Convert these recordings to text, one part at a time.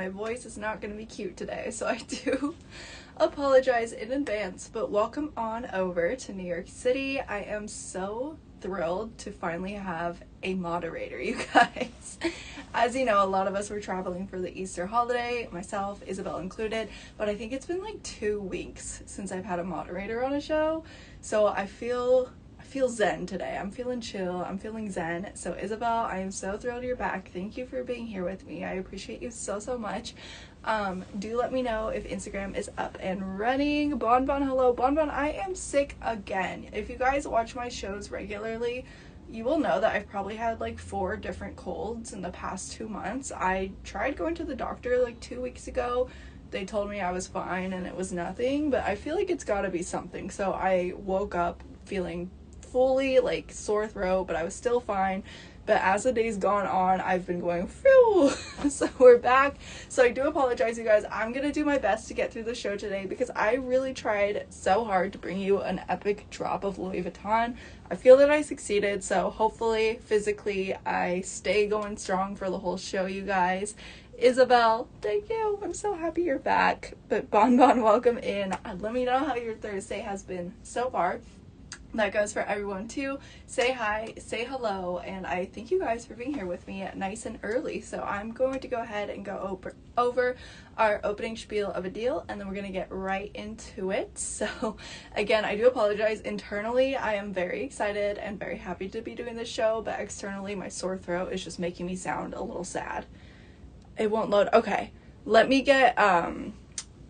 my voice is not going to be cute today, so I do apologize in advance. But welcome on over to New York City. I am so thrilled to finally have a moderator, you guys. As you know, a lot of us were traveling for the Easter holiday, myself, Isabel included, but I think it's been like 2 weeks since I've had a moderator on a show, so I feel zen today. I'm feeling chill. I'm feeling zen. So Isabel, I am so thrilled you're back. Thank you for being here with me. I appreciate you so much. Do let me know if Instagram is up and running. Bonbon, hello. Bonbon, I am sick again. If you guys watch my shows regularly, you will know that I've probably had like 4 different colds in the past 2 months. I tried going to the doctor like 2 weeks ago. They told me I was fine and it was nothing, but I feel like it's gotta be something. So I woke up feeling fully like sore throat, but I was still fine. But as the day's gone on, I've been going phew. So we're back. So I do apologize, you guys. I'm gonna do my best to get through the show today because I really tried so hard to bring you an epic drop of Louis Vuitton. I feel that I succeeded, so hopefully physically I stay going strong for the whole show, you guys. Isabel, thank you. I'm so happy you're back. But Bonbon, welcome in. Let me know how your Thursday has been so far. That goes for everyone too. Say hi, say hello, and I thank you guys for being here with me nice and early. So I'm going to go ahead and go over our opening spiel of a deal, and then we're going to get right into it. So again, I do apologize. Internally, I am very excited and very happy to be doing this show, but externally, my sore throat is just making me sound a little sad. It won't load. Okay, let me get the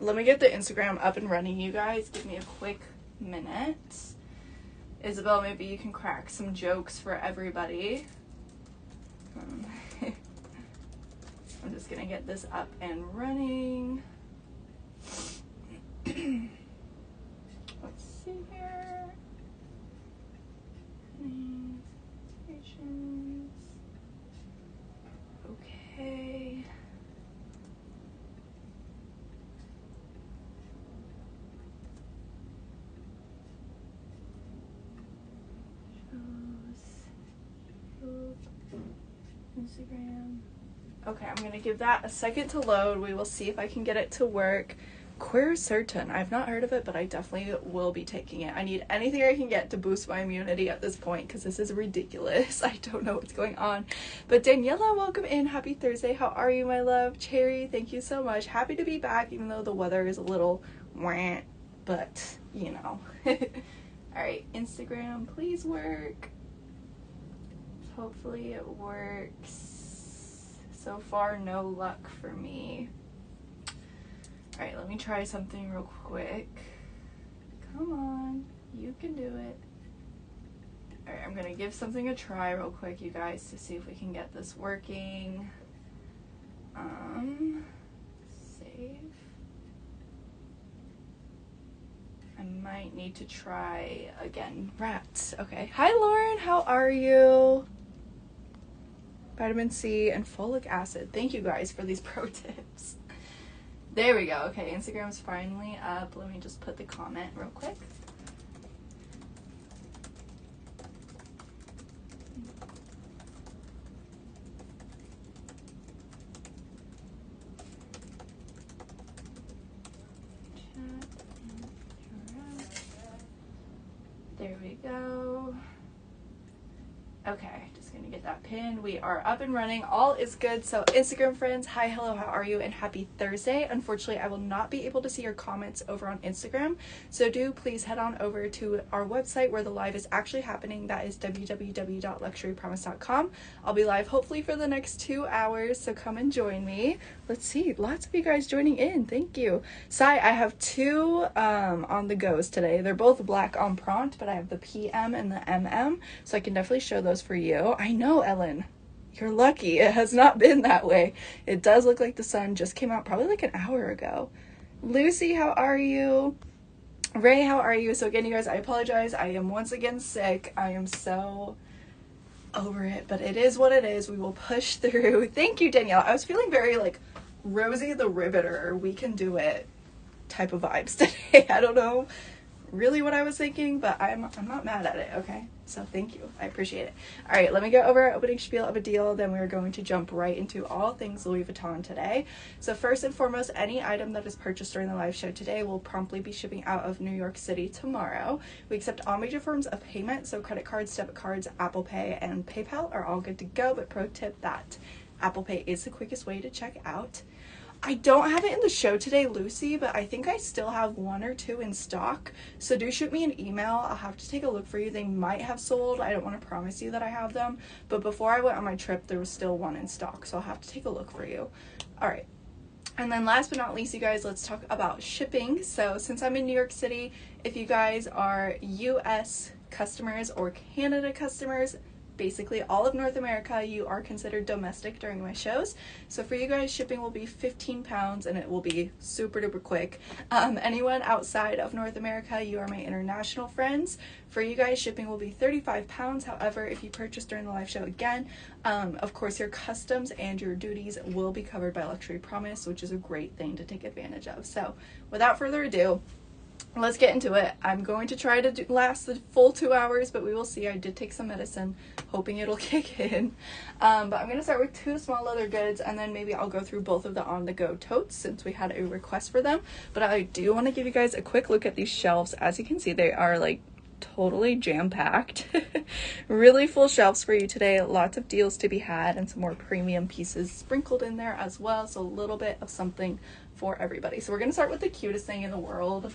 Instagram up and running, you guys. Give me a quick minute. Isabel, maybe you can crack some jokes for everybody. I'm just gonna get this up and running. Let's see here. Okay. Instagram. Okay, I'm gonna give that a second to load. We will see if I can get it to work. Queer Certain. I've not heard of it, but I definitely will be taking it. I need anything I can get to boost my immunity at this point because this is ridiculous. I don't know what's going on. But Daniela, welcome in. Happy Thursday. How are you, my love? Cherry, thank you so much. Happy to be back, even though the weather is a little wah, but you know. Alright, Instagram, please work. Hopefully it works. So far, no luck for me. Alright, let me try something real quick. Come on, you can do it. Alright, I'm gonna give something a try real quick, you guys, to see if we can get this working. Save. I might need to try again. Rats. Okay. Hi, Lauren. How are you? Vitamin C and folic acid. Thank you guys for these pro tips. There we go. Okay, Instagram's finally up. Let me just put the comment real quick. There we go. Okay, just gonna get that pinned. We are up and running. All is good. So Instagram friends, hi, hello, how are you? And happy Thursday. Unfortunately, I will not be able to see your comments over on Instagram. So do please head on over to our website where the live is actually happening. That is www.luxurypromise.com. I'll be live hopefully for the next 2 hours. So come and join me. Let's see. Lots of you guys joining in. Thank you. Sai, I have 2 on the goes today. They're both black en prompt, but I have the PM and the MM. So I can definitely show those for you. I know, Ellen. You're lucky. It has not been that way. It does look like the sun just came out probably like an hour ago. Lucy, how are you? Ray, how are you? So again, you guys, I apologize. I am once again sick. I am so over it, but it is what it is. We will push through. Thank you, Danielle. I was feeling very like Rosie the Riveter, we can do it type of vibes today. I don't know. really what I was thinking, but I'm not mad at it, okay? So thank you. I appreciate it. All right, let me go over our opening spiel of a deal. Then we're going to jump right into all things Louis Vuitton today. So first and foremost, any item that is purchased during the live show today will promptly be shipping out of New York City tomorrow. We accept all major forms of payment, so credit cards, debit cards, Apple Pay, and PayPal are all good to go, but pro tip that Apple Pay is the quickest way to check out. I don't have it in the show today, Lucy, but I think I still have 1 or 2 in stock. So do shoot me an email. I'll have to take a look for you. They might have sold. I don't want to promise you that I have them. But before I went on my trip, there was still 1 in stock. So I'll have to take a look for you. All right. And then last but not least, you guys, let's talk about shipping. So since I'm in New York City, if you guys are US customers or Canada customers, basically all of North America, you are considered domestic during my shows. So for you guys, shipping will be £15 and it will be super duper quick. Anyone outside of North America, you are my international friends. For you guys, shipping will be £35. However, if you purchase during the live show again, of course your customs and your duties will be covered by Luxury Promise, which is a great thing to take advantage of. So without further ado, let's get into it. I'm going to try to last the full 2 hours, but we will see. I did take some medicine, hoping it'll kick in. But I'm going to start with 2 small leather goods, and then maybe I'll go through both of the on-the-go totes since we had a request for them. But I do want to give you guys a quick look at these shelves. As you can see, they are like totally jam-packed. Really full shelves for you today. Lots of deals to be had and some more premium pieces sprinkled in there as well. So a little bit of something for everybody. So we're going to start with the cutest thing in the world.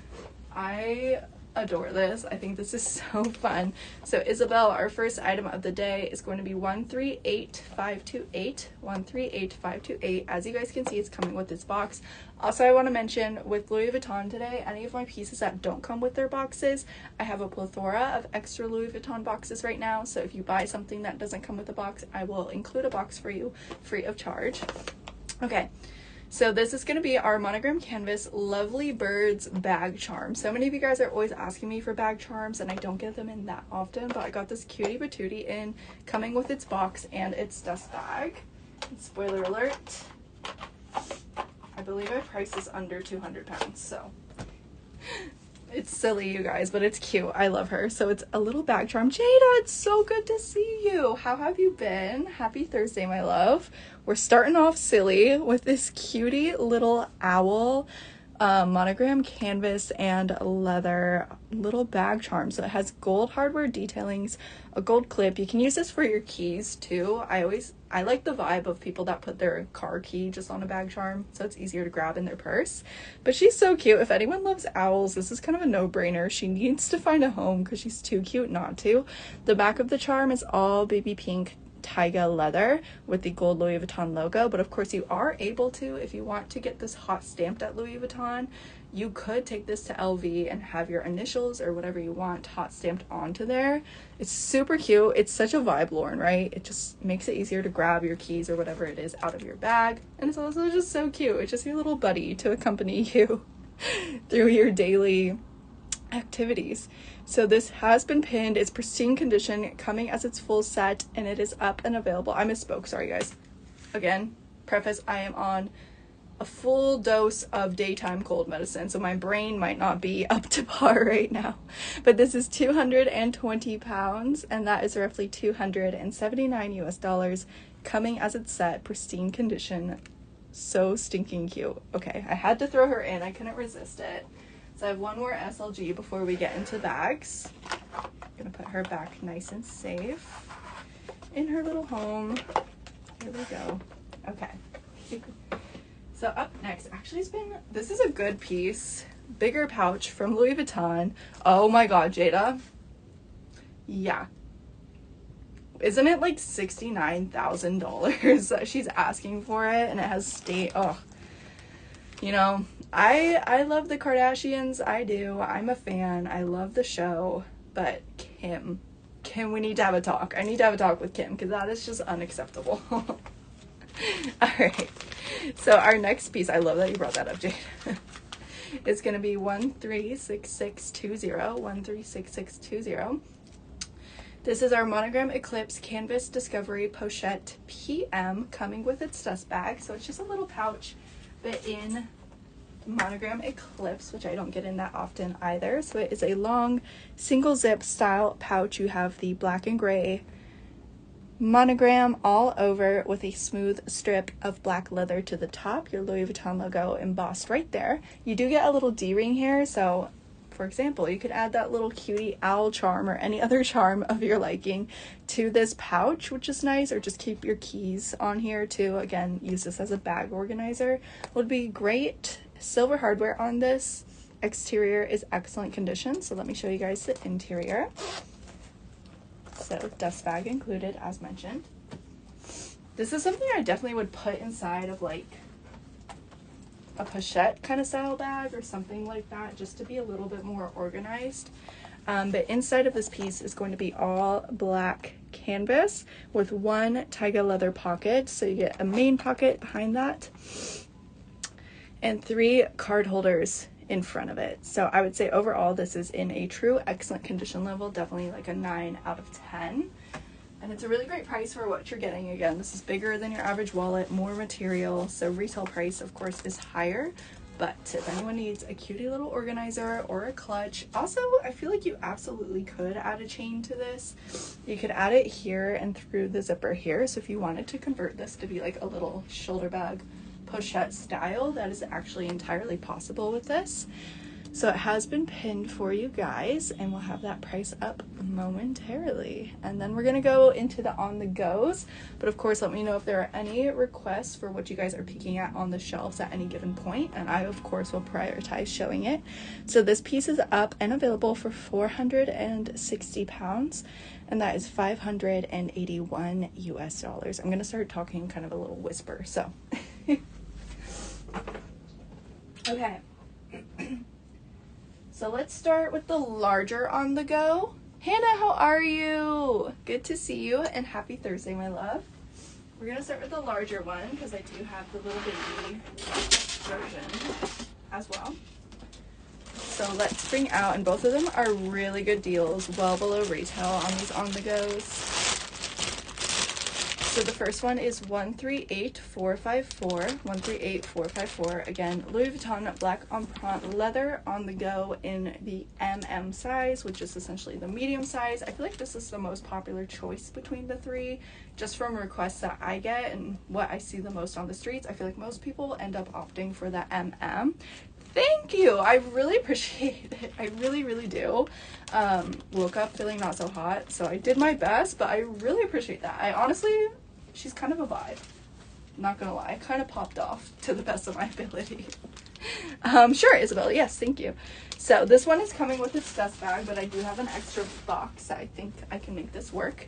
I adore this. I think this is so fun. So Isabel, our first item of the day is going to be 138528. 138528. As you guys can see, it's coming with this box. Also, I want to mention with Louis Vuitton today, any of my pieces that don't come with their boxes, I have a plethora of extra Louis Vuitton boxes right now. So if you buy something that doesn't come with a box, I will include a box for you free of charge. Okay. So this is going to be our monogram canvas Lovely Birds bag charm. So many of you guys are always asking me for bag charms and I don't get them in that often, but I got this cutie patootie in coming with its box and its dust bag. And spoiler alert, I believe I priced this under £200, so it's silly, you guys, but it's cute. I love her. So it's a little bag charm. Jada, it's so good to see you. How have you been? Happy Thursday, my love. We're starting off silly with this cutie little owl monogram canvas and leather little bag charm. So it has gold hardware detailings, a gold clip. You can use this for your keys too. I like the vibe of people that put their car key just on a bag charm, so it's easier to grab in their purse. But she's so cute. If anyone loves owls, this is kind of a no-brainer. She needs to find a home because she's too cute not to. The back of the charm is all baby pink taiga leather with the gold Louis Vuitton logo, but of course you are able to, if you want to get this hot stamped at Louis Vuitton, you could take this to LV and have your initials or whatever you want hot stamped onto there. It's super cute. It's such a vibe, Lauren, right? It just makes it easier to grab your keys or whatever it is out of your bag, and it's also just so cute. It's just your little buddy to accompany you through your daily activities. So this has been pinned. It's pristine condition, coming as its full set, and it is up and available. I misspoke, sorry guys. Again, preface, I am on a full dose of daytime cold medicine, so my brain might not be up to par right now. But this is 220 pounds, and that is roughly $279 US, coming as its set, pristine condition. So stinking cute. Okay, I had to throw her in. I couldn't resist it. So I have one more SLG before we get into bags. I'm gonna put her back nice and safe in her little home. Here we go. Okay. So up next, actually this is a good piece. Bigger pouch from Louis Vuitton. Oh my God, Jada. Yeah. Isn't it like $69,000 that she's asking for it? And it has you know, I love the Kardashians. I do. I'm a fan. I love the show. But Kim, we need to have a talk. I need to have a talk with Kim because that is just unacceptable. All right. So our next piece, I love that you brought that up, Jade. It's going to be 136620. 136620. This is our Monogram Eclipse Canvas Discovery Pochette PM, coming with its dust bag. So it's just a little pouch, but in monogram eclipse, which I don't get in that often either. So it is a long single zip style pouch. You have the black and gray monogram all over with a smooth strip of black leather to the top, your Louis Vuitton logo embossed right there. You do get a little D-ring here, so for example, you could add that little cutie owl charm or any other charm of your liking to this pouch, which is nice, or just keep your keys on here too. Again, use this as a bag organizer. Would be great. Silver hardware on this. Exterior is excellent condition, so let me show you guys the interior. So dust bag included, as mentioned. This is something I definitely would put inside of like a pochette kind of style bag or something like that, just to be a little bit more organized. But inside of this piece is going to be all black canvas with one Taiga leather pocket. So you get a main pocket behind that and 3 card holders in front of it. So I would say overall this is in a true excellent condition level, definitely like a 9 out of 10. And it's a really great price for what you're getting. Again, this is bigger than your average wallet, more material, so retail price of course is higher. But if anyone needs a cutie little organizer or a clutch, also I feel like you absolutely could add a chain to this. You could add it here and through the zipper here. So if you wanted to convert this to be like a little shoulder bag pochette style, that is actually entirely possible with this. So it has been pinned for you guys, and we'll have that price up momentarily. And then we're gonna go into the on the goes, but of course let me know if there are any requests for what you guys are peeking at on the shelves at any given point, and I of course will prioritize showing it. So this piece is up and available for 460 pounds, and that is 581 US dollars. I'm gonna start talking kind of a little whisper, so okay. So let's start with the larger on the go. Hannah, how are you? Good to see you, and happy Thursday, my love. We're gonna start with the larger one because I do have the little baby version as well. So let's bring out, and both of them are really good deals, well below retail on these on the goes. So the first one is 138454, 138454. Again, Louis Vuitton black empreinte leather on the go in the MM size, which is essentially the medium size. I feel like this is the most popular choice between the 3, just from requests that I get and what I see the most on the streets. I feel like most people end up opting for the MM. Thank you. I really appreciate it. I really, really do. Woke up feeling not so hot, so I did my best, but I really appreciate that. I honestly, she's kind of a vibe. Not gonna lie, kind of popped off to the best of my ability. Sure, Isabella. Yes, thank you. So this one is coming with its dust bag, but I do have an extra box. I think I can make this work.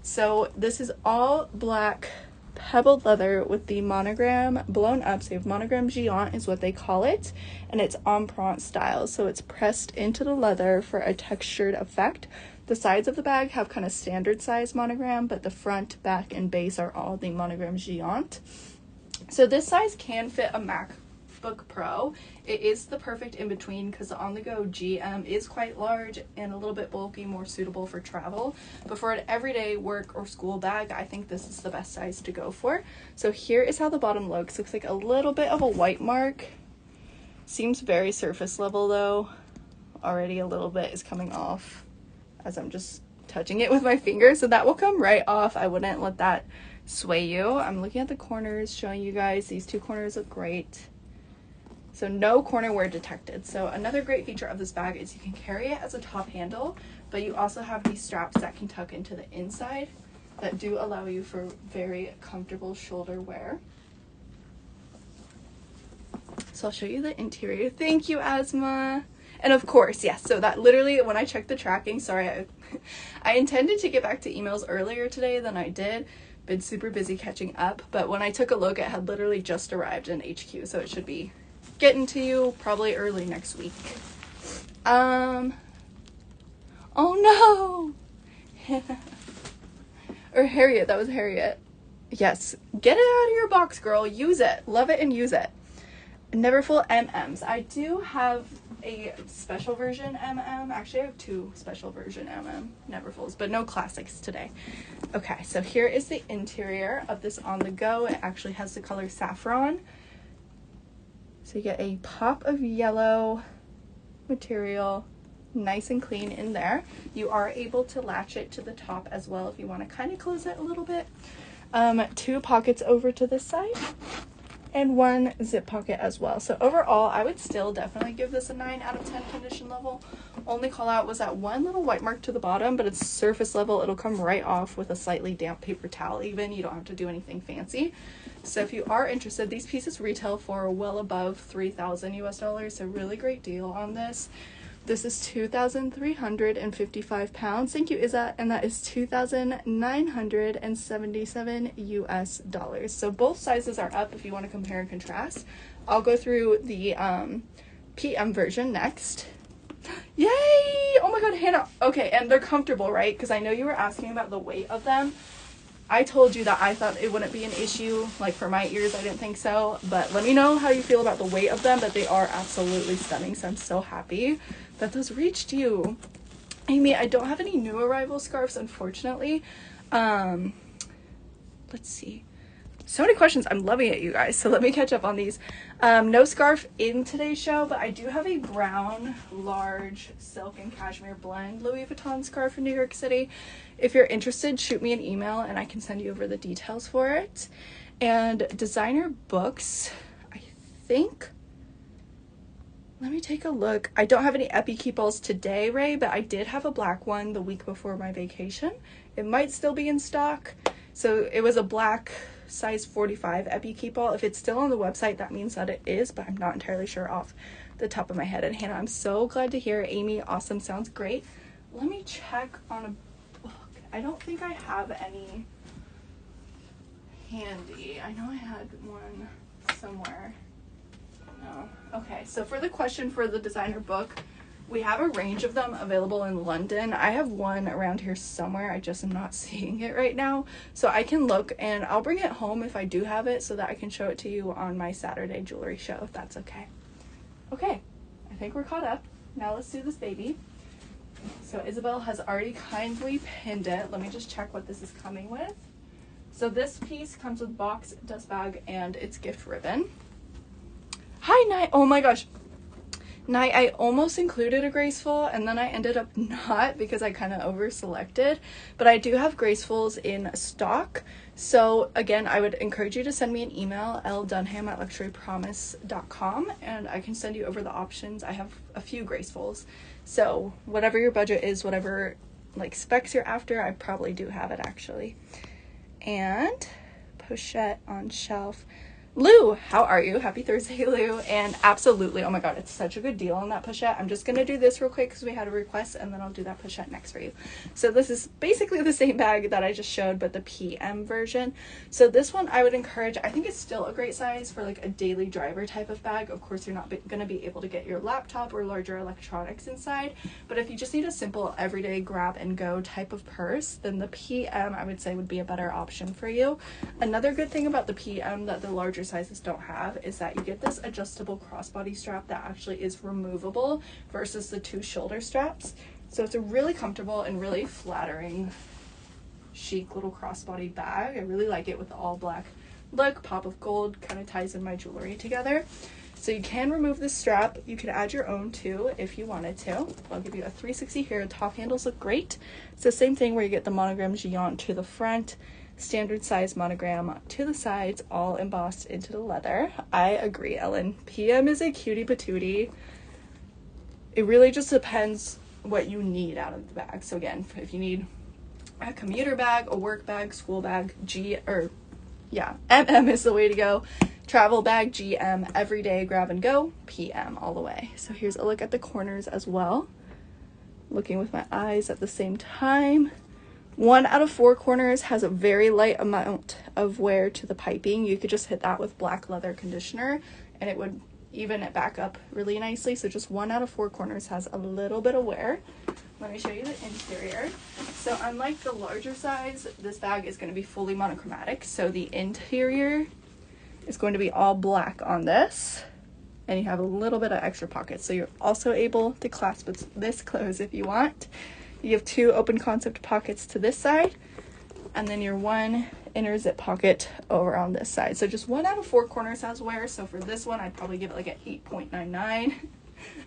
So this is all black pebbled leather with the monogram blown up. So you have monogram géant is what they call it, and it's empreinte style. So it's pressed into the leather for a textured effect. The sides of the bag have kind of standard size monogram, but the front, back, and base are all the monogram géant. So this size can fit a MacBook Pro. It is the perfect in between because the on-the-go GM is quite large and a little bit bulky, more suitable for travel. But for an everyday work or school bag, I think this is the best size to go for. So here is how the bottom looks. Looks like a little bit of a white mark. Seems very surface level though. Already a little bit is coming off as I'm just touching it with my finger, so that will come right off. I wouldn't let that sway you. I'm looking at the corners, showing you guys. These 2 corners look great. So no corner wear detected. So another great feature of this bag is you can carry it as a top handle, but you also have these straps that can tuck into the inside that do allow you for very comfortable shoulder wear. So I'll show you the interior. Thank you, Asma. And of course, yes, so that literally, when I checked the tracking, sorry, I intended to get back to emails earlier today than I did. Been super busy catching up, but when I took a look, it had literally just arrived in HQ, so it should be getting to you probably early next week. Oh no! Or Harriet, that was Harriet. Yes, get it out of your box, girl. Use it. Love it and use it. Neverfull MMs. I do have a special version MM. Actually, I have 2 special version MM Neverfulls, but no classics today. Okay, so here is the interior of this on the go. It actually has the color saffron. So you get a pop of yellow material, nice and clean in there. You are able to latch it to the top as well if you want to kind of close it a little bit. 2 pockets over to this side and 1 zip pocket as well. So overall, I would still definitely give this a 9 out of 10 condition level. Only call out was that one little white mark to the bottom, but it's surface level. It'll come right off with a slightly damp paper towel even. You don't have to do anything fancy. So if you are interested, these pieces retail for well above $3,000 US, so really great deal on this. This is 2,355 pounds. Thank you, Izza. And that is 2,977 US dollars. So both sizes are up if you want to compare and contrast. I'll go through the PM version next. Yay! Oh my god, Hannah. Okay, and they're comfortable, right? Because I know you were asking about the weight of them. I told you that I thought it wouldn't be an issue. Like for my ears, I didn't think so. But let me know how you feel about the weight of them. But they are absolutely stunning. So I'm so happy that those reached you. Amy, I don't have any new arrival scarves, unfortunately. Let's see. So many questions. I'm loving it, you guys. So let me catch up on these. No scarf in today's show, but I do have a brown, large silk and cashmere blend Louis Vuitton scarf in New York City. If you're interested, shoot me an email and I can send you over the details for it. And designer books, I think, let me take a look. I don't have any Epi Keepalls today, Ray, but I did have a black one the week before my vacation. It might still be in stock. So it was a black size 45 Epi Keepall. If it's still on the website, that means that it is, but I'm not entirely sure off the top of my head. And Hannah, I'm so glad to hear. Amy, awesome. Sounds great. Let me check on a book. I don't think I have any handy. I know I had one somewhere. No. Okay, so for the question for the designer book, we have a range of them available in London. I have one around here somewhere. I just am not seeing it right now. So I can look and I'll bring it home if I do have it so that I can show it to you on my Saturday jewelry show, if that's okay. Okay, I think we're caught up. Now let's do this baby. So Isabel has already kindly pinned it. Let me just check what this is coming with. So this piece comes with box, dust bag, and its gift ribbon. Hi, Night. Oh my gosh. Night, I almost included a graceful and then I ended up not because I kind of over selected, but I do have gracefuls in stock. So again, I would encourage you to send me an email, ldunham@luxurypromise.com, and I can send you over the options. I have a few gracefuls. So whatever your budget is, whatever like specs you're after, I probably do have it actually. And pochette on shelf. Lou, how are you? Happy Thursday, Lou. And absolutely, oh my god, it's such a good deal on that pochette. I'm just gonna do this real quick because we had a request, and then I'll do that pochette next for you. So this is basically the same bag that I just showed, but the PM version. So this one I would encourage. I think it's still a great size for like a daily driver type of bag. Of course, you're not gonna be able to get your laptop or larger electronics inside, but if you just need a simple everyday grab and go type of purse, then the PM I would say would be a better option for you. Another good thing about the PM that the larger sizes don't have is that you get this adjustable crossbody strap that actually is removable versus the 2 shoulder straps. So it's a really comfortable and really flattering, chic little crossbody bag. I really like it with the all black look. Pop of gold kind of ties in my jewelry together. So you can remove this strap. You could add your own too if you wanted to. I'll give you a 360 here. Top handles look great. It's the same thing where you get the monogram Giant to the front, standard size monogram to the sides, all embossed into the leather. I agree, Ellen. PM is a cutie patootie. It really just depends what you need out of the bag. So again, if you need a commuter bag, a work bag, school bag, MM is the way to go. Travel bag, GM, everyday grab and go, PM all the way. So here's a look at the corners as well. Looking with my eyes at the same time. 1 out of 4 corners has a very light amount of wear to the piping. You could just hit that with black leather conditioner and it would even it back up really nicely. So just 1 out of 4 corners has a little bit of wear. Let me show you the interior. So unlike the larger size, this bag is going to be fully monochromatic. So the interior is going to be all black on this. And you have a little bit of extra pockets. So you're also able to clasp this close if you want. You have 2 open concept pockets to this side, and then your 1 inner zip pocket over on this side. So just 1 out of 4 corners has wear. So for this one, I'd probably give it like an 8.99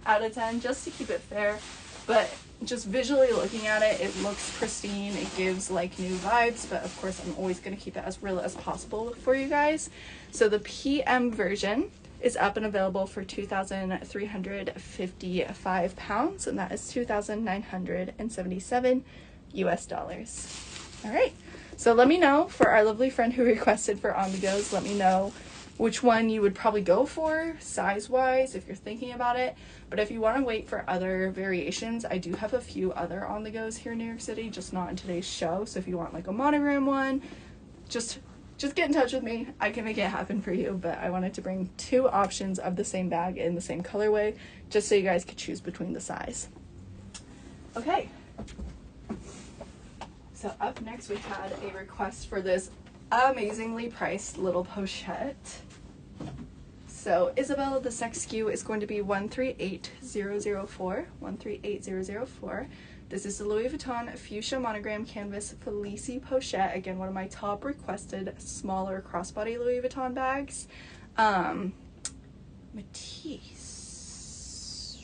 out of 10 just to keep it fair. But just visually looking at it, it looks pristine. It gives like new vibes, but of course I'm always going to keep it as real as possible for you guys. So the PM version is up and available for 2,355 pounds, and that is 2,977 US dollars. All right, so let me know, for our lovely friend who requested for on the goes, let me know which one you would probably go for size wise if you're thinking about it. But if you want to wait for other variations, I do have a few other on the goes here in New York City, just not in today's show. So if you want like a monogram one, just get in touch with me. I can make it happen for you. But I wanted to bring 2 options of the same bag in the same colorway, just so you guys could choose between the size. Okay, so up next we had a request for this amazingly priced little pochette. So Isabella, the sex SKU is going to be 138004. 138004. This is the Louis Vuitton Fuchsia Monogram Canvas Felicie Pochette. Again, one of my top requested smaller crossbody Louis Vuitton bags. Matisse.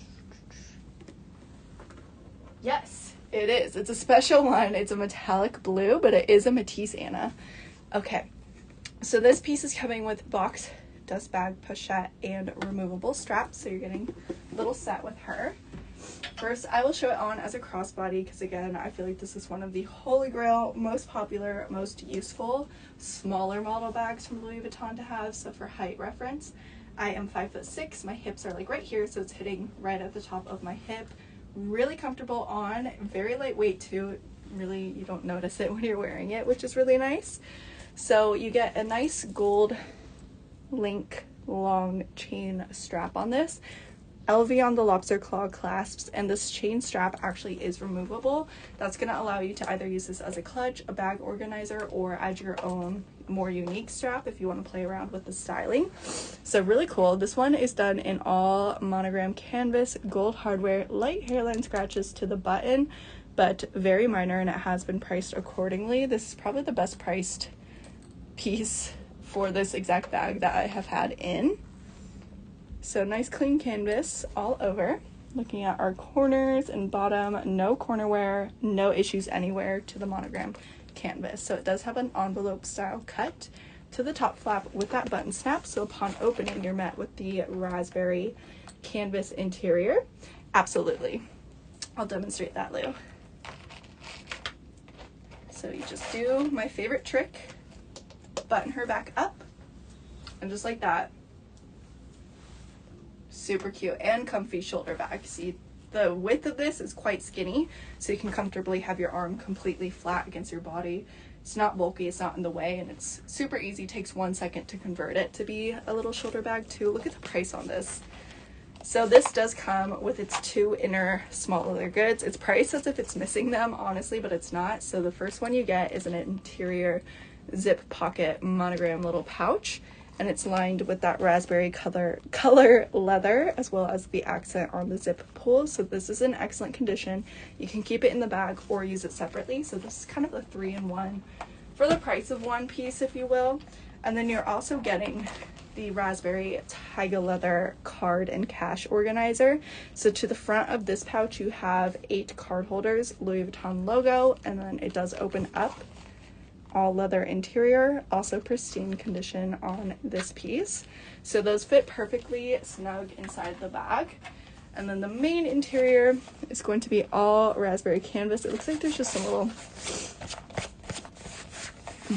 Yes, it is. It's a special one. It's a metallic blue, but it is a Matisse Anna. Okay, so this piece is coming with box, dust bag, pochette, and removable straps. So you're getting a little set with her. First, I will show it on as a crossbody because, again, I feel like this is one of the holy grail, most popular, most useful, smaller model bags from Louis Vuitton to have. So for height reference, I am 5'6". My hips are like right here, so it's hitting right at the top of my hip. Really comfortable on, very lightweight too. Really, you don't notice it when you're wearing it, which is really nice. So you get a nice gold link long chain strap on this. LV on the lobster claw clasps, and this chain strap actually is removable. That's going to allow you to either use this as a clutch, a bag organizer, or add your own more unique strap if you want to play around with the styling. So really cool. This one is done in all monogram canvas, gold hardware, light hairline scratches to the button, but very minor, and it has been priced accordingly. This is probably the best priced piece for this exact bag that I have had in. So nice clean canvas all over. Looking at our corners and bottom, no corner wear, no issues anywhere to the monogram canvas. So it does have an envelope style cut to the top flap with that button snap. So upon opening, you're met with the raspberry canvas interior. Absolutely. I'll demonstrate that, Lou. So you just do my favorite trick, button her back up, and just like that. Super cute and comfy shoulder bag. See, the width of this is quite skinny, so you can comfortably have your arm completely flat against your body. It's not bulky, it's not in the way, and it's super easy. It takes 1 second to convert it to be a little shoulder bag too. Look at the price on this. So this does come with its 2 inner small leather goods. It's priced as if it's missing them, honestly, but it's not. So the first one you get is an interior zip pocket monogram little pouch, and it's lined with that raspberry color leather, as well as the accent on the zip pull. So this is in excellent condition. You can keep it in the bag or use it separately. So this is kind of a 3-in-1 for the price of one piece, if you will. And then you're also getting the raspberry tiger leather card and cash organizer. So to the front of this pouch, you have 8 card holders, Louis Vuitton logo, and then it does open up. All leather interior, also pristine condition on this piece. So those fit perfectly snug inside the bag. And then the main interior is going to be all raspberry canvas. It looks like there's just some little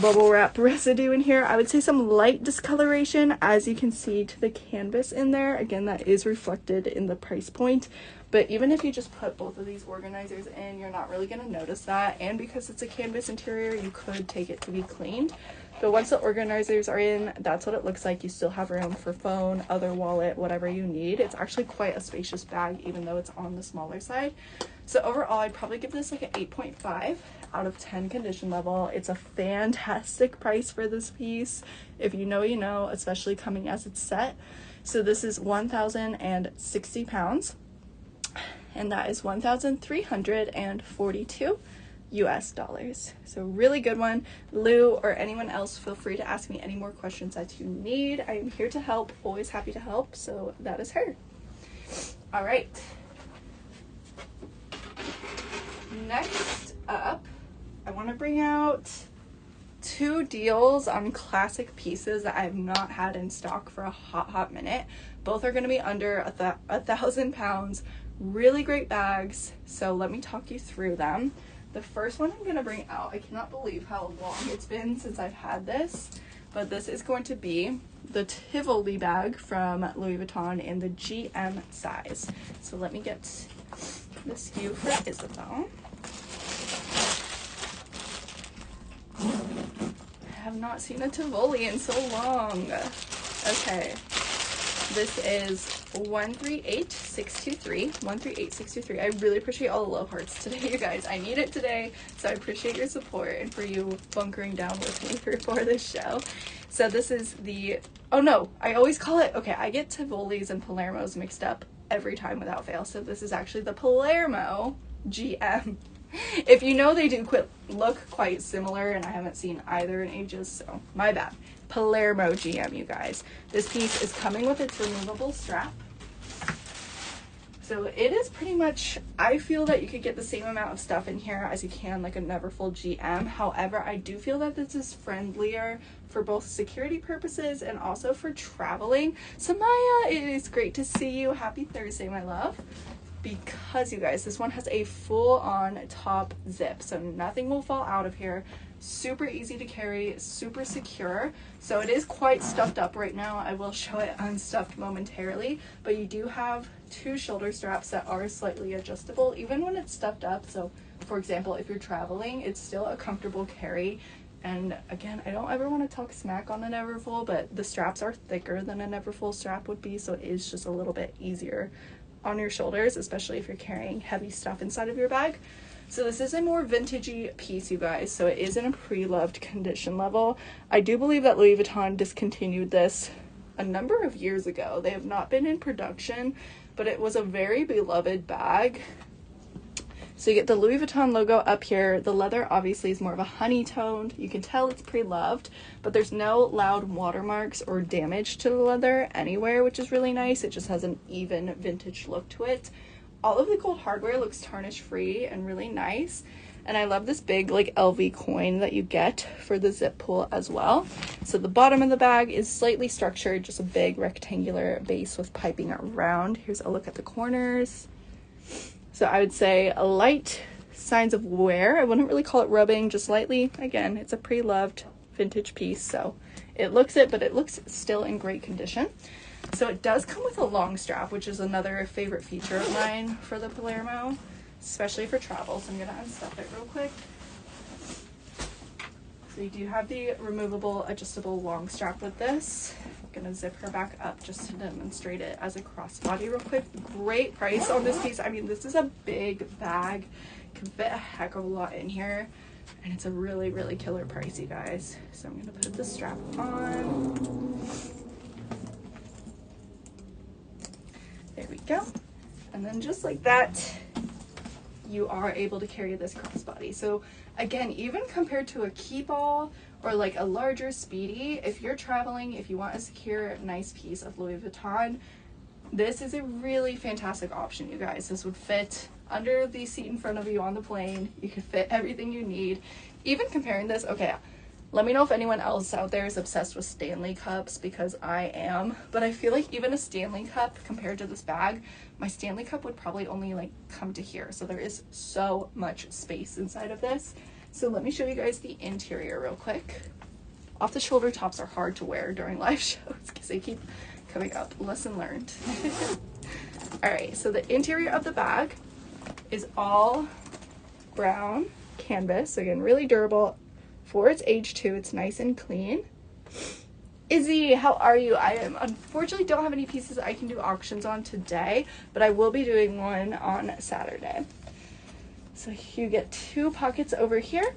bubble wrap residue in here. I would say some light discoloration, as you can see to the canvas in there. Again, that is reflected in the price point. But even if you just put both of these organizers in, you're not really going to notice that. And because it's a canvas interior, you could take it to be cleaned. But once the organizers are in, that's what it looks like. You still have room for phone, other wallet, whatever you need. It's actually quite a spacious bag, even though it's on the smaller side. So overall, I'd probably give this like an 8.5 out of 10 condition level. It's a fantastic price for this piece. If you know, you know, especially coming as it's set. So this is 1,060 pounds. And that is 1,342 US dollars. So really good one. Lou or anyone else, feel free to ask me any more questions that you need. I am here to help, always happy to help. So that is her. All right. Next up, I want to bring out 2 deals on classic pieces that I have not had in stock for a hot minute. Both are going to be under 1,000 pounds. Really great bags. So let me talk you through them. The first one I'm going to bring out, I cannot believe how long it's been since I've had this, but this is going to be the Tivoli bag from Louis Vuitton in the GM size. So let me get the SKU for Isabel. I have not seen a Tivoli in so long. Okay, this is 138623. 138623. I really appreciate all the love hearts today, you guys. I need it today, so I appreciate your support and for you bunkering down with me for this show. So this is the, oh no, I always call it, okay, I get Tivolis and Palermos mixed up every time without fail. So this is actually the Palermo GM. If you know, they do look quite similar, and I haven't seen either in ages, so my bad. Palermo GM, you guys. This piece is coming with its removable strap. So it is pretty much, I feel that you could get the same amount of stuff in here as you can like a Neverfull GM. However, I do feel that this is friendlier for both security purposes and also for traveling. So Maya, it is great to see you. Happy Thursday, my love. Because you guys, this one has a full-on top zip, so nothing will fall out of here. Super easy to carry, super secure. So it is quite stuffed up right now. I will show it unstuffed momentarily, but you do have 2 shoulder straps that are slightly adjustable even when it's stuffed up. So for example, if you're traveling, it's still a comfortable carry. And again, I don't ever want to talk smack on a Neverfull, but the straps are thicker than a Neverfull strap would be, so it is just a little bit easier on your shoulders, especially if you're carrying heavy stuff inside of your bag. So this is a more vintagey piece, you guys, so it is in a pre-loved condition level. I do believe that Louis Vuitton discontinued this a number of years ago. They have not been in production, but it was a very beloved bag. So you get the Louis Vuitton logo up here. The leather obviously is more of a honey toned. You can tell it's pre-loved, but there's no loud watermarks or damage to the leather anywhere, which is really nice. It just has an even vintage look to it. All of the gold hardware looks tarnish free and really nice. And I love this big like LV coin that you get for the zip pull as well. So the bottom of the bag is slightly structured, just a big rectangular base with piping around. Here's a look at the corners. So I would say a light signs of wear. I wouldn't really call it rubbing, just lightly. Again, it's a pre-loved vintage piece, so it looks it, but it looks still in great condition. So it does come with a long strap, which is another favorite feature of mine for the Palermo, especially for travel. So I'm gonna unstuff it real quick. So you do have the removable adjustable long strap with this. I'm gonna zip her back up just to demonstrate it as a crossbody real quick. Great price on this piece. I mean, this is a big bag, can fit a heck of a lot in here, and it's a really, really killer price, you guys. So I'm gonna put the strap on. There we go. And then just like that, you are able to carry this crossbody. So again, even compared to a Keepall or like a larger Speedy, if you're traveling, if you want a secure, nice piece of Louis Vuitton, this is a really fantastic option, you guys. This would fit under the seat in front of you on the plane. You could fit everything you need. Even comparing this, okay, let me know if anyone else out there is obsessed with Stanley cups, because I am. But I feel like even a Stanley cup compared to this bag, my Stanley cup would probably only like come to here. So there is so much space inside of this. So let me show you guys the interior real quick. Off the shoulder tops are hard to wear during live shows because they keep coming up. Lesson learned. All right, so the interior of the bag is all brown canvas. Again, really durable. For its age too, it's nice and clean. Izzy, how are you? I am unfortunately don't have any pieces I can do auctions on today, but I will be doing one on Saturday. So you get 2 pockets over here,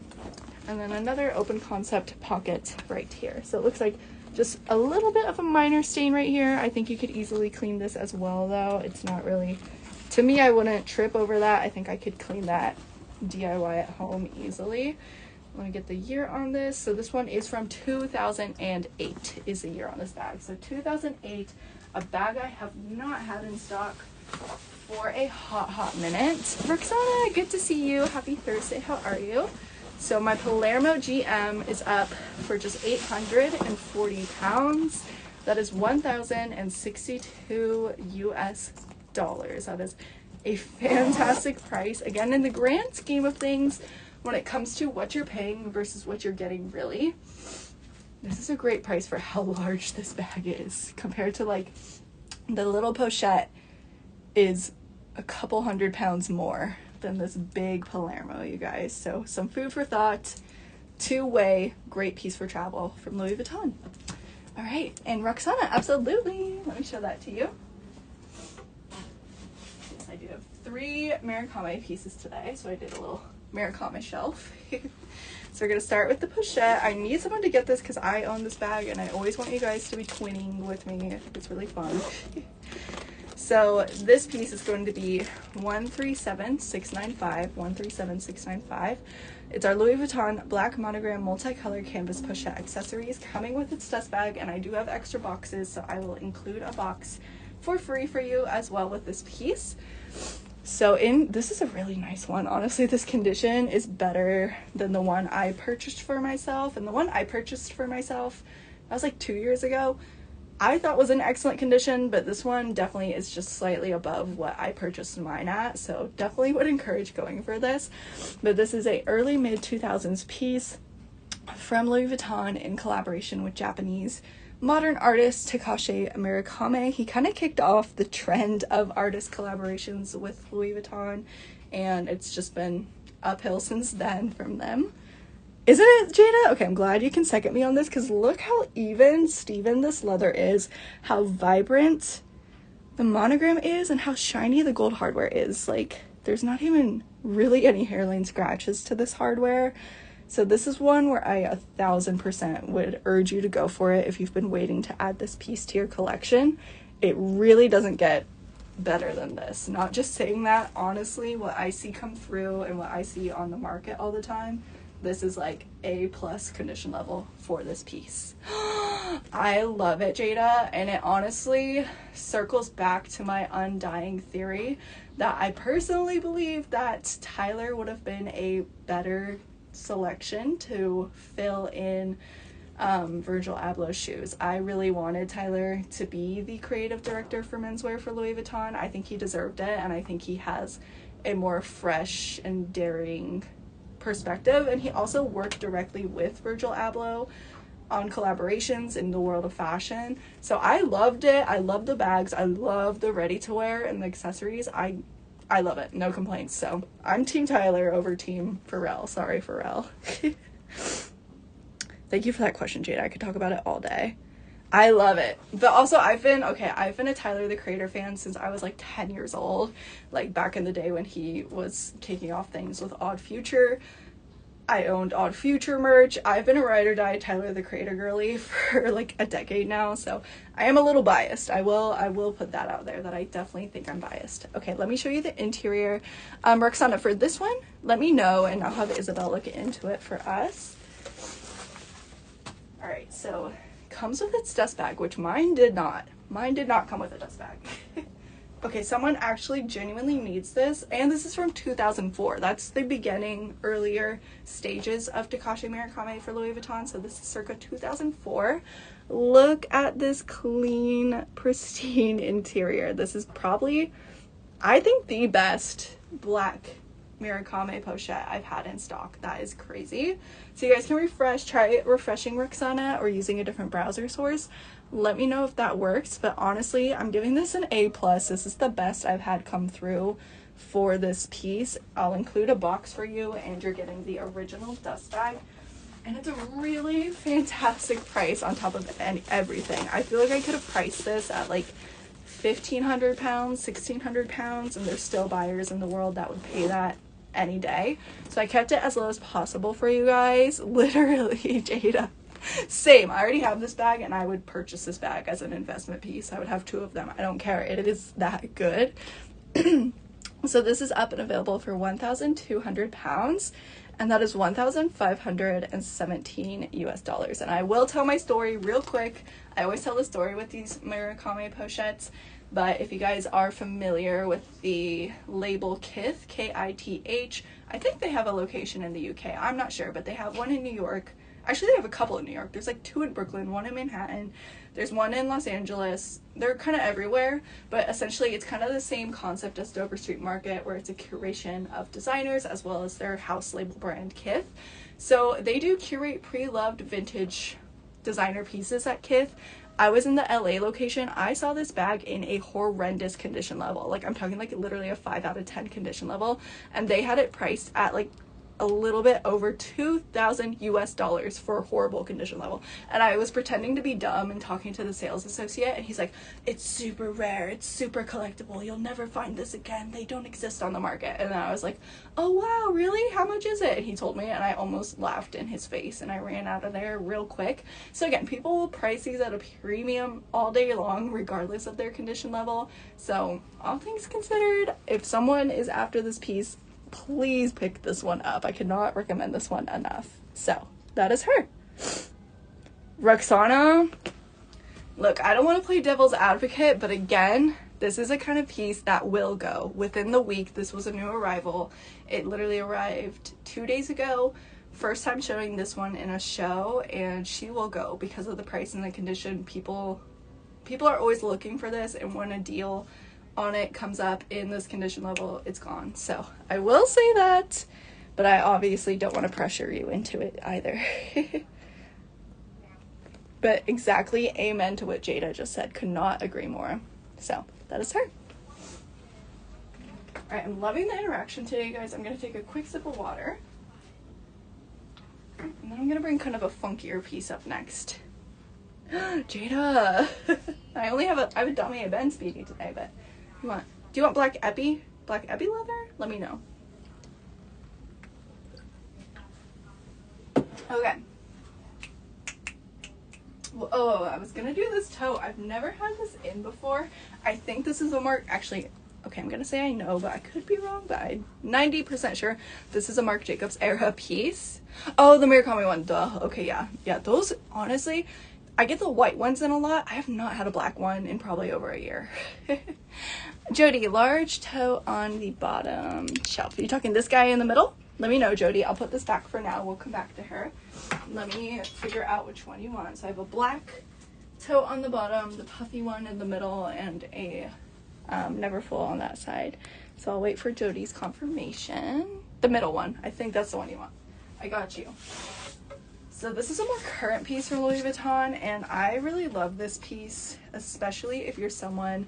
and then another open concept pocket right here. So it looks like just a little bit of a minor stain right here. I think you could easily clean this as well, though. It's not really, to me, I wouldn't trip over that. I think I could clean that DIY at home easily. Let me get the year on this. So this one is from 2008 is the year on this bag. So 2008, a bag I have not had in stock for a hot minute. Roxana, good to see you. Happy Thursday. How are you? So my Palermo GM is up for just 840 pounds. That is 1,062 US dollars. That is a fantastic price. Again, in the grand scheme of things, when it comes to what you're paying versus what you're getting, really, this is a great price for how large this bag is compared to like the little pochette is a couple hundred pounds more than this big Palermo, you guys. So some food for thought. Two-way, great piece for travel from Louis Vuitton. All right, and Roxana, absolutely. Let me show that to you. Yes, I do have 3 Murakami pieces today, so I did a little Murakami shelf. So we're gonna start with the pochette. I need someone to get this because I own this bag and I always want you guys to be twinning with me. I think it's really fun. So this piece is going to be 137695, 137695. It's our Louis Vuitton black monogram multicolor canvas pochette accessories coming with its dust bag, and I do have extra boxes, so I will include a box for free for you as well with this piece. So this is a really nice one. Honestly, this condition is better than the one I purchased for myself, and the one I purchased for myself, that was like 2 years ago. I thought was in excellent condition, but this one definitely is just slightly above what I purchased mine at, so definitely would encourage going for this. But this is a early mid 2000s piece from Louis Vuitton in collaboration with Japanese modern artist Takashi Murakami. He kind of kicked off the trend of artist collaborations with Louis Vuitton, and it's just been uphill since then from them. Isn't it, Jada? Okay, I'm glad you can second me on this, because look how even Steven this leather is, how vibrant the monogram is, and how shiny the gold hardware is. Like, there's not even really any hairline scratches to this hardware. So this is one where I 1000% would urge you to go for it if you've been waiting to add this piece to your collection. It really doesn't get better than this. Not just saying that, honestly, what I see come through and what I see on the market all the time, this is like A+ condition level for this piece. I love it, Jada, and it honestly circles back to my undying theory that I personally believe that Tyler would have been a better selection to fill in Virgil Abloh's shoes. I really wanted Tyler to be the creative director for menswear for Louis Vuitton. I think he deserved it, and I think he has a more fresh and daring perspective, and he also worked directly with Virgil Abloh on collaborations in the world of fashion. So I loved it. I love the bags. I love the ready to wear and the accessories. I love it. No complaints. So I'm Team Tyler over Team Pharrell. Sorry, Pharrell. Thank you for that question, Jada. I could talk about it all day. I love it. But also I've been a Tyler the Creator fan since I was like 10 years old. Like back in the day when he was taking off things with Odd Future. I owned Odd Future merch. I've been a ride or die Tyler the Creator girly for like a decade now, so I am a little biased. I will put that out there, that I definitely think I'm biased. Okay, let me show you the interior. Roxana, for this one, let me know, and I'll have Isabel look into it for us. All right, so comes with its dust bag, which mine did not. Mine did not come with a dust bag. Okay, someone actually genuinely needs this, and this is from 2004. That's the beginning, earlier stages of Takashi Murakami for Louis Vuitton, so this is circa 2004. Look at this clean, pristine interior. This is probably, I think, the best black Murakami pochette I've had in stock. That is crazy. So you guys can try refreshing Roxana or using a different browser source. Let me know if that works, but honestly, I'm giving this an A+. This is the best I've had come through for this piece. I'll include a box for you, and you're getting the original dust bag, and it's a really fantastic price on top of everything. I feel like I could have priced this at like 1,500 pounds, 1,600 pounds, and there's still buyers in the world that would pay that any day. So I kept it as low as possible for you guys. Literally, Jada. Same. I already have this bag, and I would purchase this bag as an investment piece. I would have 2 of them. I don't care. It is that good. So this is up and available for 1,200 pounds, and that is 1,517 US dollars. And I will tell my story real quick. I always tell the story with these Murakami pochettes, but if you guys are familiar with the label Kith, Kith, I think they have a location in the UK. I'm not sure, but they have one in New York. Actually, they have a couple in New York. There's like 2 in Brooklyn, 1 in Manhattan. There's 1 in Los Angeles. They're kind of everywhere, but essentially it's kind of the same concept as Dover Street Market, where it's a curation of designers as well as their house label brand Kith. So they do curate pre-loved vintage designer pieces at Kith. I was in the LA location. I saw this bag in a horrendous condition level. Like, I'm talking like literally a 5 out of 10 condition level, and they had it priced at like a little bit over 2,000 US dollars for a horrible condition level. And I was pretending to be dumb and talking to the sales associate, and he's like, it's super rare, it's super collectible, you'll never find this again, they don't exist on the market. And then I was like, oh wow, really? How much is it? And he told me, and I almost laughed in his face, and I ran out of there real quick. So again, people will price these at a premium all day long regardless of their condition level. So all things considered, if someone is after this piece, please pick this one up. I cannot recommend this one enough. So that is her. Roxana, look, I don't want to play devil's advocate, but again, this is a kind of piece that will go within the week. This was a new arrival. It literally arrived 2 days ago. First time showing this one in a show, and she will go because of the price and the condition. People are always looking for this, and when a deal on it comes up in this condition level, it's gone. So I will say that, but I obviously don't want to pressure you into it either. But exactly amen to what Jada just said. Could not agree more. So that is her. All right, I'm loving the interaction today, guys. I'm going to take a quick sip of water, and then I'm going to bring kind of a funkier piece up next. Jada. I have a dummy a Ben speaking today, but do you want black epi leather? Let me know. Okay. Well, oh, I was gonna do this toe. I've never had this in before. I think this is a Marc, actually, okay, I'm gonna say I know, but I could be wrong, but I'm 90% sure this is a Marc Jacobs era piece. Oh, the Murakami one, duh. Okay, yeah, those, honestly, I get the white ones in a lot. I have not had a black one in probably over a year. Jody, large toe on the bottom shelf. Are you talking this guy in the middle? Let me know, Jody. I'll put this back for now. We'll come back to her. Let me figure out which one you want. So I have a black toe on the bottom, the puffy one in the middle, and a never full on that side. So I'll wait for Jody's confirmation. The middle one. I think that's the one you want. I got you. So this is a more current piece from Louis Vuitton, and I really love this piece, especially if you're someone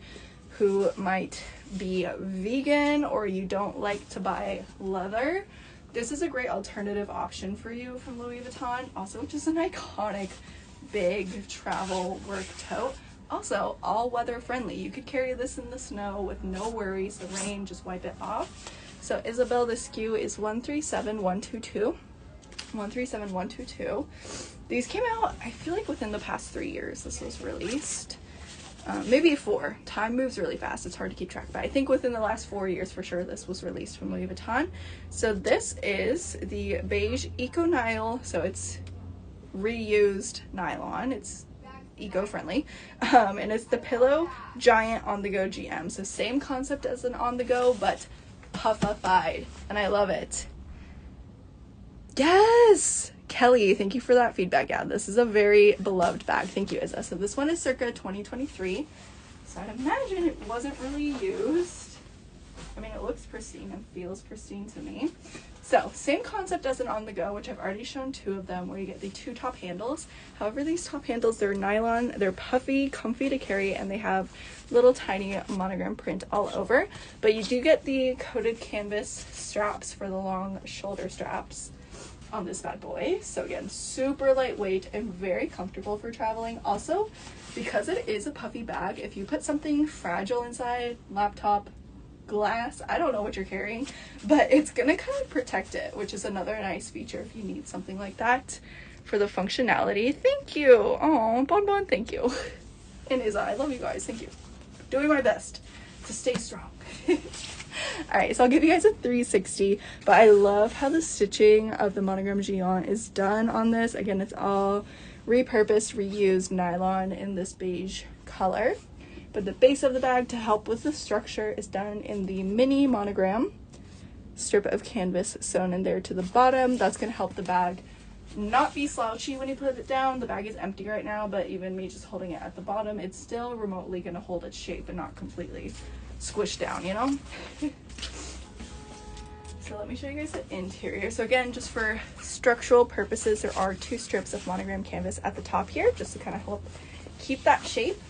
who might be vegan or you don't like to buy leather. This is a great alternative option for you from Louis Vuitton. Also, just an iconic big travel work tote. Also, all weather friendly. You could carry this in the snow with no worries. The rain, just wipe it off. So Isabel, the SKU is 137122. 137122. These came out, I feel like within the past 3 years this was released. Maybe 4. Time moves really fast. It's hard to keep track, but I think within the last 4 years for sure this was released from Louis Vuitton. So this is the beige Eco Nylon. So it's reused nylon. It's eco-friendly. And it's the Pillow Giant On The Go GM. So same concept as an On The Go, but puffified. And I love it. Yes! Kelly, thank you for that feedback. Yeah, this is a very beloved bag. Thank you, Izza. So this one is circa 2023. So I'd imagine it wasn't really used. I mean, it looks pristine and feels pristine to me. So same concept as an On The Go, which I've already shown 2 of them, where you get the 2 top handles. However, these top handles, they're nylon, they're puffy, comfy to carry, and they have little tiny monogram print all over. But you do get the coated canvas straps for the long shoulder straps on this bad boy. So again, super lightweight and very comfortable for traveling. Also, because it is a puffy bag, if you put something fragile inside, laptop, glass, I don't know what you're carrying, but it's gonna kind of protect it, which is another nice feature if you need something like that for the functionality. Thank you. Oh, Bon, thank you. And Izza, I love you guys. Thank you. Doing my best to stay strong. All right, so I'll give you guys a 360, but I love how the stitching of the monogram géant is done on this. Again, it's all repurposed, reused nylon in this beige color. But the base of the bag, to help with the structure, is done in the mini monogram strip of canvas sewn in there to the bottom. That's going to help the bag not be slouchy when you put it down. The bag is empty right now, but even me just holding it at the bottom, it's still remotely going to hold its shape and not completely squished down, you know? So let me show you guys the interior. So again, just for structural purposes, there are 2 strips of monogram canvas at the top here, just to kind of help keep that shape.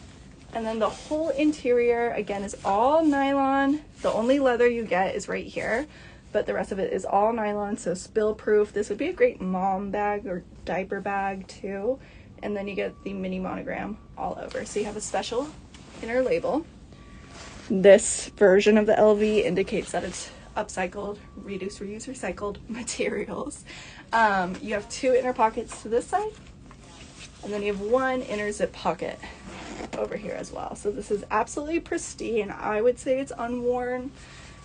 And then the whole interior, again, is all nylon. The only leather you get is right here, but the rest of it is all nylon, so spill proof. This would be a great mom bag or diaper bag too. And then you get the mini monogram all over. So you have a special inner label. This version of the LV indicates that it's upcycled, reduce, reuse, recycled materials. You have 2 inner pockets to this side, and then you have 1 inner zip pocket over here as well. So this is absolutely pristine. I would say it's unworn.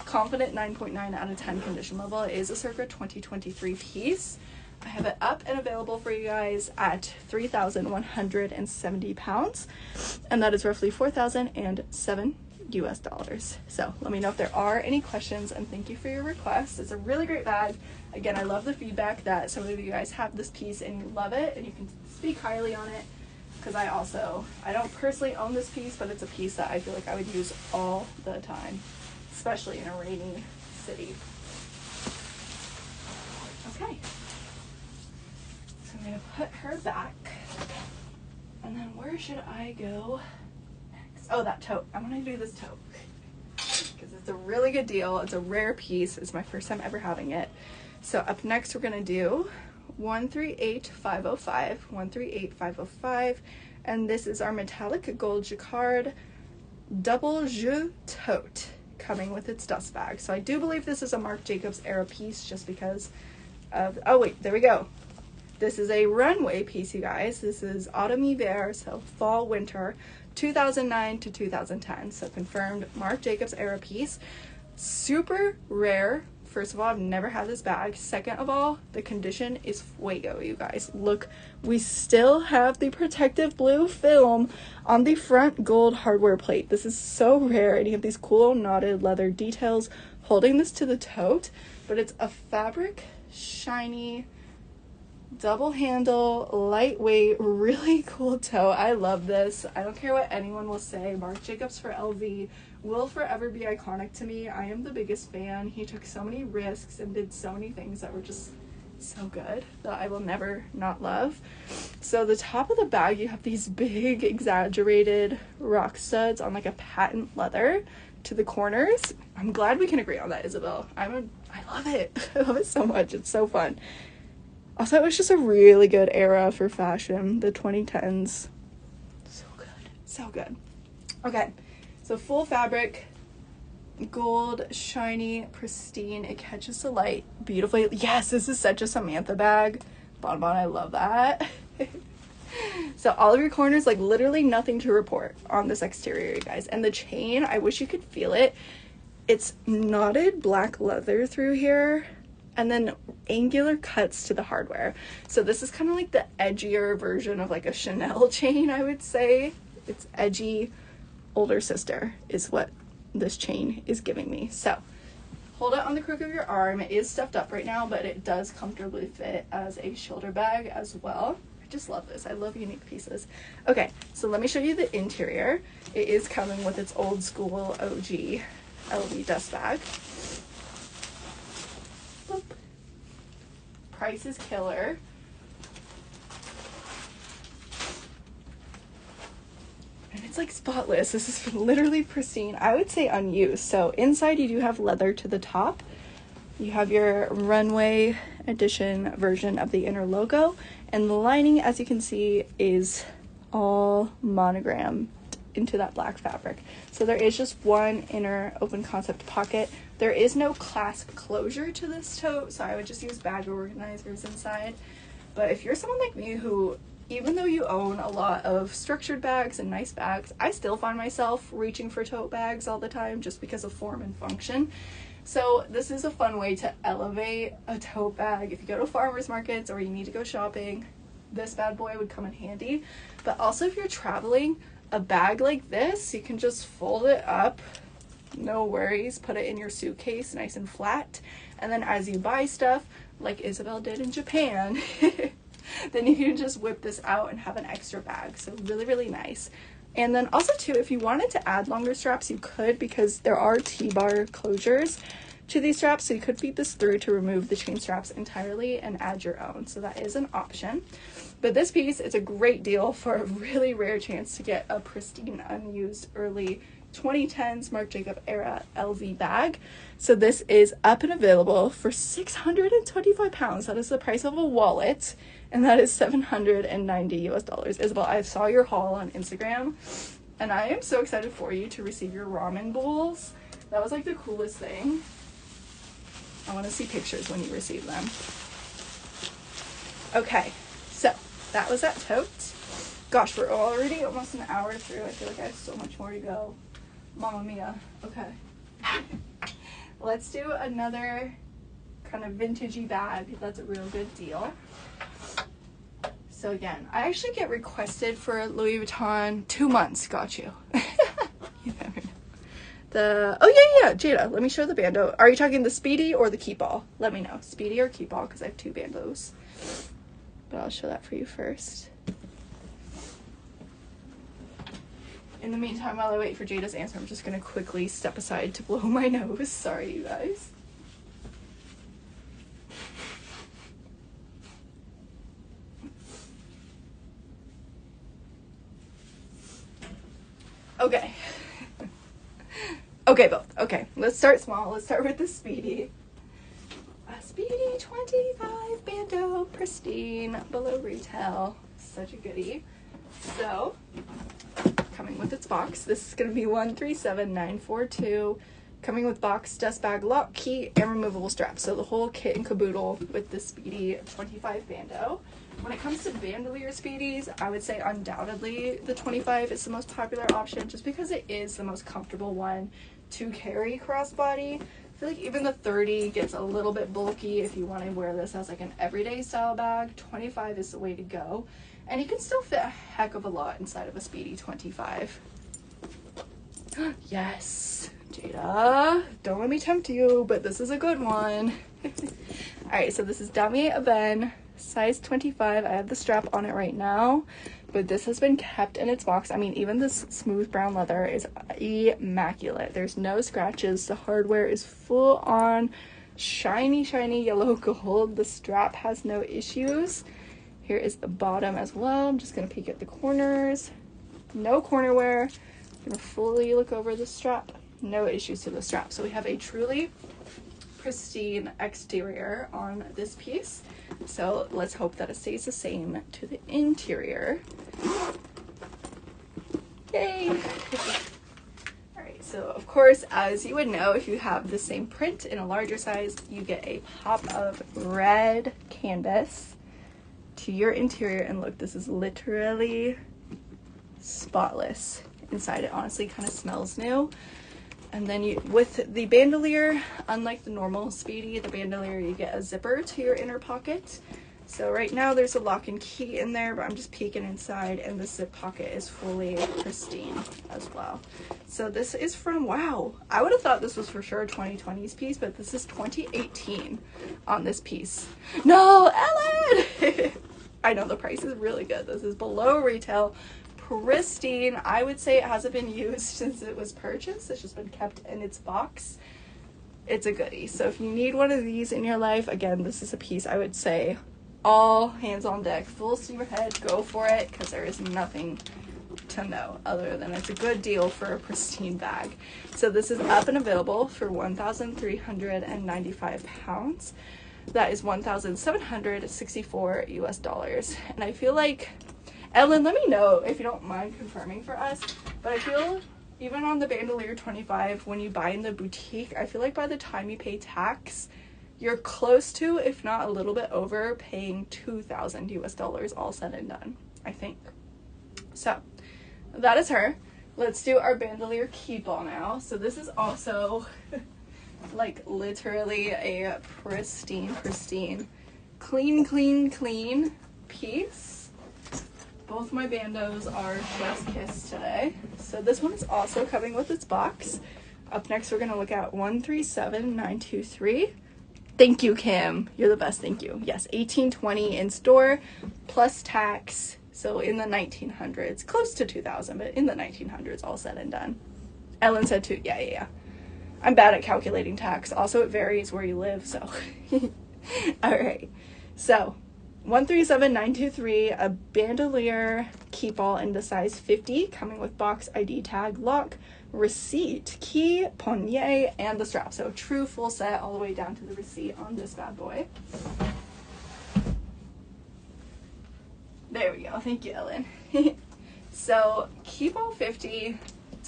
Confident 9.9 out of 10 condition level. It is a circa 2023 piece. I have it up and available for you guys at 3,170 pounds, and that is roughly 4,007 US dollars. So let me know if there are any questions, and thank you for your request. It's a really great bag. Again, I love the feedback that some of you guys have this piece and you love it and you can speak highly on it, because I don't personally own this piece, but it's a piece that I feel like I would use all the time, especially in a rainy city. Okay, so I'm gonna put her back, and then where should I go next? Oh, that tote. I'm gonna do this tote because it's a really good deal. It's a rare piece. It's my first time ever having it. So up next, we're gonna do 138505, 138505, and this is our metallic gold jacquard double jeu tote coming with its dust bag. So I do believe this is a Marc Jacobs era piece, just because of, oh wait, there we go. This is a runway piece, you guys. This is autumn hiver, so fall winter 2009 to 2010. So confirmed Marc Jacobs era piece. Super rare. First of all, I've never had this bag. Second of all, the condition is fuego, you guys. Look, we still have the protective blue film on the front gold hardware plate. This is so rare, and you have these cool knotted leather details holding this to the tote, but it's a fabric, shiny, double handle, lightweight, really cool tote. I love this. I don't care what anyone will say. Marc Jacobs for LV will forever be iconic to me. I am the biggest fan. He took so many risks and did so many things that were just so good that I will never not love. So the top of the bag, you have these big exaggerated rock studs on like a patent leather to the corners. I'm glad we can agree on that, Isabel. I love it. I love it so much. It's so fun. Also, it was just a really good era for fashion, the 2010s. So good. So good. Okay. So full fabric, gold, shiny, pristine. It catches the light beautifully. Yes, this is such a Samantha bag. Bonbon, I love that. So all of your corners, like literally nothing to report on this exterior, you guys. And the chain, I wish you could feel it. It's knotted black leather through here, and then angular cuts to the hardware. So this is kind of like the edgier version of like a Chanel chain, I would say. It's edgy. Older sister is what this chain is giving me. So hold it on the crook of your arm. It is stuffed up right now, but it does comfortably fit as a shoulder bag as well. I just love this. I love unique pieces. Okay, so let me show you the interior. It is coming with its old school OG LV dust bag. Boop. Price is killer. And it's like spotless. This is literally pristine. I would say unused. So inside you do have leather to the top. You have your runway edition version of the inner logo. And the lining, as you can see, is all monogrammed into that black fabric. So there is just one inner open concept pocket. There is no clasp closure to this tote, so I would just use bag organizers inside. But if you're someone like me who, even though you own a lot of structured bags and nice bags, I still find myself reaching for tote bags all the time just because of form and function. So this is a fun way to elevate a tote bag. If you go to farmers markets or you need to go shopping, this bad boy would come in handy. But also if you're traveling, a bag like this, you can just fold it up, no worries, put it in your suitcase nice and flat, and then as you buy stuff, like Isabel did in Japan, then you can just whip this out and have an extra bag. So really, really nice. And then also too, if you wanted to add longer straps, you could, because there are T-bar closures to these straps, so you could feed this through to remove the chain straps entirely and add your own. So that is an option. But this piece is a great deal for a really rare chance to get a pristine, unused, early 2010s Marc Jacob era LV bag. So this is up and available for 625 pounds. That is the price of a wallet, and that is $790 US. Isabel, I saw your haul on Instagram, and I am so excited for you to receive your ramen bowls. That was like the coolest thing. I want to see pictures when you receive them. Okay, so that was that tote. Gosh, we're already almost an hour through. I feel like I have so much more to go. Mamma mia. Okay. Let's do another kind of vintagey bag. That's a real good deal. So again, I actually get requested for Louis Vuitton 2 months. Got you. You never know. Oh yeah, Jada, let me show the bando. Are you talking the Speedy or the Keepall? Let me know. Speedy or Keepall, because I have 2 bandos. But I'll show that for you first. In the meantime, while I wait for Jada's answer, I'm just going to quickly step aside to blow my nose. Sorry, you guys. Okay. Okay, both. Okay, let's start small. Let's start with the Speedy. A Speedy 25 bando, pristine, below retail. Such a goodie. So, coming with its box, this is going to be 137942. Coming with box, dust bag, lock, key, and removable straps. So the whole kit and caboodle with the Speedy 25 bando. When it comes to bandolier Speedies, I would say undoubtedly the 25 is the most popular option, just because it is the most comfortable one to carry crossbody. I feel like even the 30 gets a little bit bulky if you want to wear this as like an everyday style bag. 25 is the way to go. And you can still fit a heck of a lot inside of a Speedy 25. Yes, Jada, don't let me tempt you, but this is a good one. Alright, so this is Damier Ebene, size 25. I have the strap on it right now, but this has been kept in its box. I mean, even this smooth brown leather is immaculate. There's no scratches. The hardware is full on shiny yellow gold. The strap has no issues. Here is the bottom as well. I'm just going to peek at the corners. No corner wear. I'm going to fully look over the strap. No issues to the strap. So we have a truly pristine exterior on this piece. So let's hope that it stays the same to the interior. Yay! Alright, so of course, as you would know, if you have the same print in a larger size, you get a pop of red canvas to your interior, and look, this is literally spotless inside. It honestly kind of smells new. And then you, with the bandolier, unlike the normal Speedy, the bandolier, you get a zipper to your inner pocket. So right now there's a lock and key in there, but I'm just peeking inside, and the zip pocket is fully pristine as well. So this is from, wow, I would have thought this was for sure a 2020s piece, but this is 2018 on this piece. No, Ellen! I know the price is really good. This is below retail, pristine. I would say it hasn't been used since it was purchased. It's just been kept in its box. It's a goodie. So if you need one of these in your life, again, this is a piece I would say all hands on deck, full steam ahead, go for it, because there is nothing to know other than it's a good deal for a pristine bag. So this is up and available for 1,395 pounds. That is $1,764 US. And I feel like, Ellen, let me know if you don't mind confirming for us, but I feel even on the bandolier 25, when you buy in the boutique, I feel like by the time you pay tax, you're close to, if not a little bit over, paying $2,000 US all said and done. I think. So that is her. Let's do our bandolier keep all now. So this is also like literally a pristine clean piece. Both my bandos are chef's kiss today. So this one is also coming with its box. Up next, we're going to look at 137923. Thank you, Kim. You're the best. Thank you. Yes, $18.20 in store plus tax. So in the 1900s, close to 2000, but in the 1900s, all said and done. Ellen said too. Yeah. I'm bad at calculating tax. Also, it varies where you live, so. All right. So 137923, a bandolier keep all in the size 50, coming with box, ID tag, lock, receipt, key, poignée, and the strap. So true full set all the way down to the receipt on this bad boy. There we go. Thank you, Ellen. So keep all 50,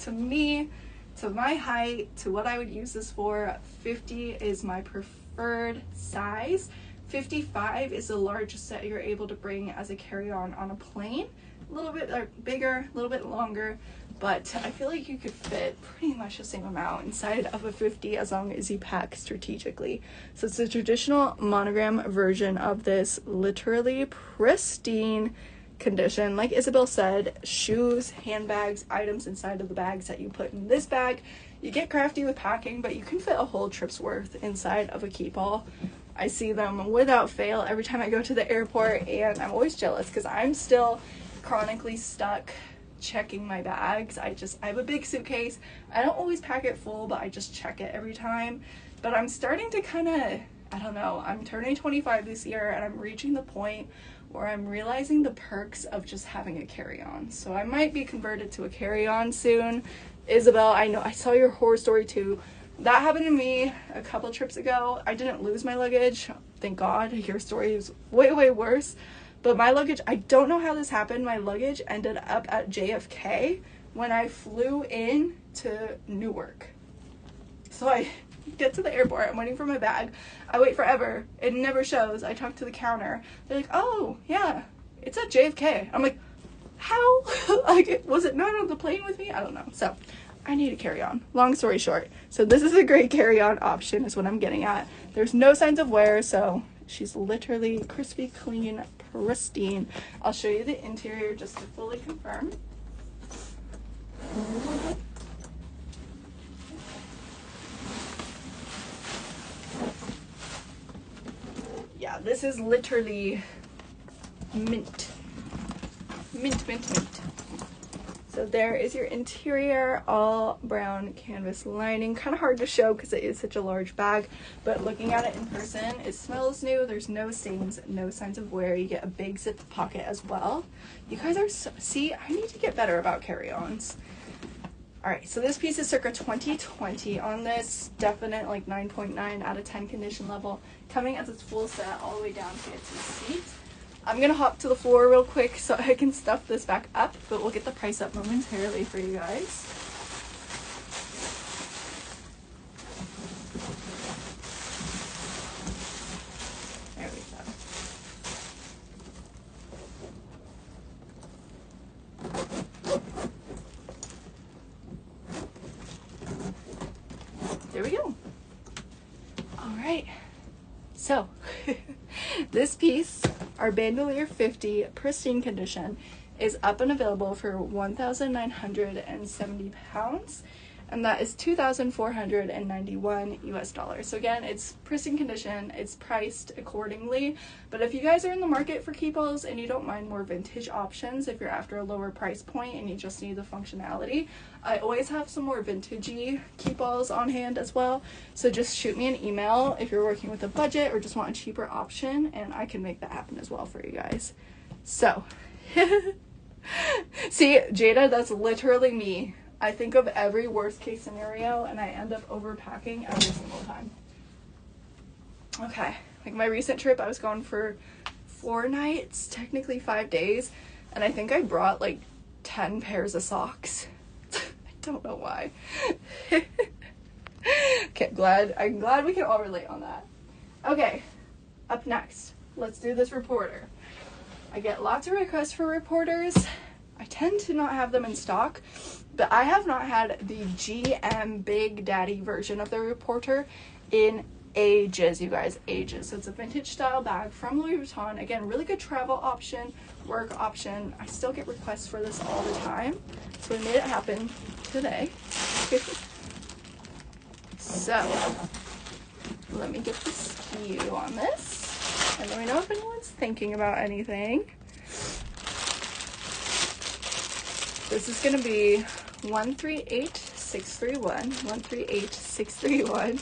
to me, to my height, to what I would use this for, 50 is my preferred size. 55 is the largest that you're able to bring as a carry-on on a plane. A little bit bigger, a little bit longer, but I feel like you could fit pretty much the same amount inside of a 50 as long as you pack strategically. So it's a traditional monogram version of this, literally pristine condition. Like Isabel said, shoes, handbags, items inside of the bags that you put in this bag. You get crafty with packing, but you can fit a whole trip's worth inside of a keep all. I see them without fail every time I go to the airport, and I'm always jealous because I'm still chronically stuck checking my bags. I have a big suitcase. I don't always pack it full, but I just check it every time. But I'm starting to kind of, I don't know, I'm turning 25 this year, and I'm reaching the point where I'm realizing the perks of just having a carry-on. So I might be converted to a carry-on soon. Isabel, I know I saw your horror story too. That happened to me a couple trips ago. I didn't lose my luggage, thank God. Your story is way worse. But my luggage, I don't know how this happened. My luggage ended up at JFK when I flew in to Newark. So I get to the airport, I'm waiting for my bag. I wait forever. It never shows. I talk to the counter. They're like, oh, yeah, it's at JFK. I'm like, how? Like, was it not on the plane with me? I don't know. So I need a carry-on. Long story short. So this is a great carry-on option is what I'm getting at. There's no signs of wear, so she's literally crispy, clean, pristine. I'll show you the interior just to fully confirm. Yeah, this is literally mint. Mint. So there is your interior, all brown canvas lining. Kind of hard to show because it is such a large bag, but looking at it in person, it smells new. There's no stains, no signs of wear. You get a big zip pocket as well. You guys are see, I need to get better about carry-ons. All right, so this piece is circa 2020 on this, definite like 9.9 out of 10 condition level, coming as its full set all the way down to its receipt. I'm gonna hop to the floor real quick so I can stuff this back up, but we'll get the price up momentarily for you guys. There we go. There we go. All right. So this piece, our bandolier 50 pristine condition, is up and available for 1,970 pounds, and that is $2,491 US. So again, it's pristine condition, it's priced accordingly. But if you guys are in the market for keep-alls and you don't mind more vintage options, if you're after a lower price point and you just need the functionality, I always have some more vintagey keep-alls on hand as well. So just shoot me an email if you're working with a budget or just want a cheaper option, and I can make that happen as well for you guys. So see, Jada, that's literally me. I think of every worst case scenario and I end up overpacking every single time. Okay, like my recent trip, I was gone for 4 nights, technically 5 days, and I think I brought like 10 pairs of socks. I don't know why. Okay, I'm glad we can all relate on that. Okay, up next, let's do this reporter. I get lots of requests for reporters. I tend to not have them in stock, but I have not had the GM Big Daddy version of the reporter in ages, you guys, ages. So it's a vintage style bag from Louis Vuitton. Again, really good travel option, work option. I still get requests for this all the time, so we made it happen today. So let me get the SKU on this, and let me know if anyone's thinking about anything. This is going to be 138631, 138631,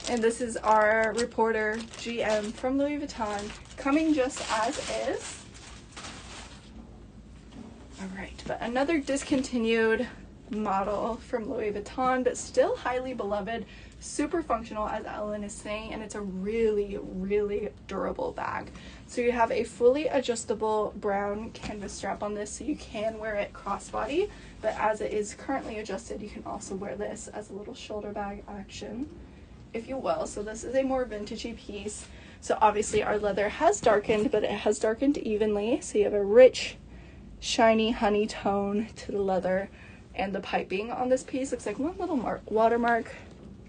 and this is our reporter GM from Louis Vuitton, coming just as is. All right, but another discontinued model from Louis Vuitton, but still highly beloved, super functional, as Ellen is saying, and it's a really, really durable bag. So you have a fully adjustable brown canvas strap on this, so you can wear it crossbody, but as it is currently adjusted, you can also wear this as a little shoulder bag action, if you will. So this is a more vintagey piece. So obviously our leather has darkened, but it has darkened evenly, so you have a rich, shiny honey tone to the leather, and the piping on this piece looks like one little watermark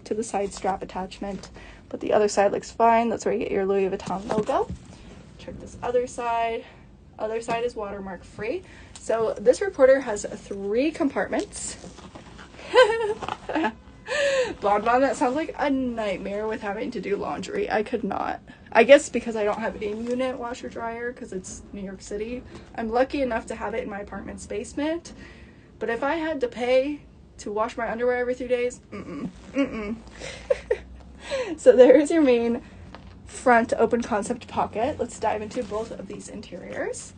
to the side strap attachment, but the other side looks fine. That's where you get your Louis Vuitton logo. Check this other side. Other side is watermark free. So this reporter has 3 compartments. Bonbon, that sounds like a nightmare with having to do laundry. I could not. I guess because I don't have an in-unit washer dryer because it's New York City. I'm lucky enough to have it in my apartment's basement, but if I had to pay to wash my underwear every 3 days, So there is your main front open concept pocket. Let's dive into both of these interiors.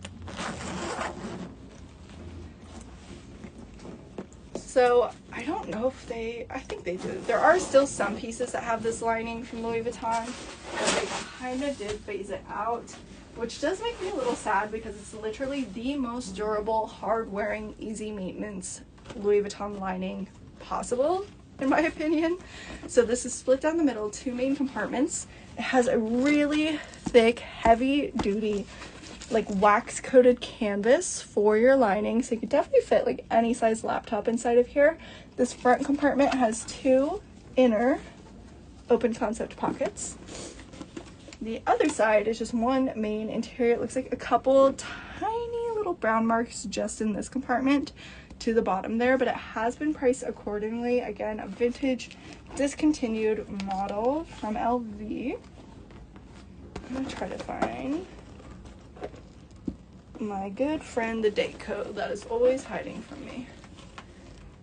So I don't know if I think they do. There are still some pieces that have this lining from Louis Vuitton, but they kind of did phase it out, which does make me a little sad because it's literally the most durable, hard-wearing, easy maintenance Louis Vuitton lining possible, in my opinion. So this is split down the middle, 2 main compartments. It has a really thick, heavy-duty, like wax-coated canvas for your lining, so you could definitely fit like any size laptop inside of here. This front compartment has 2 inner open concept pockets. The other side is just one main interior. It looks like a couple tiny little brown marks just in this compartment to the bottom there, but it has been priced accordingly. Again, a vintage discontinued model from LV. I'm gonna try to find my good friend the date code that is always hiding from me.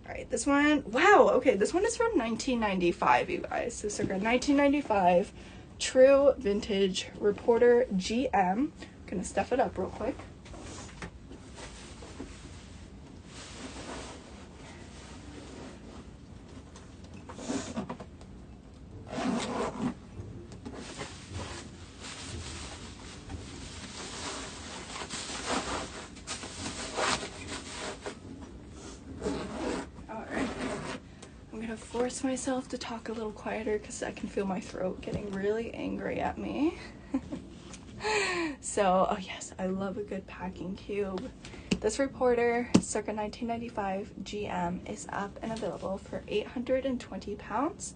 All right, this one, wow, okay, this one is from 1995, you guys. So circa 1995, true vintage reporter GM. I'm gonna stuff it up real quick. Force myself to talk a little quieter because I can feel my throat getting really angry at me. So, oh yes, I love a good packing cube. This reporter, circa 1995 GM, is up and available for 820 pounds.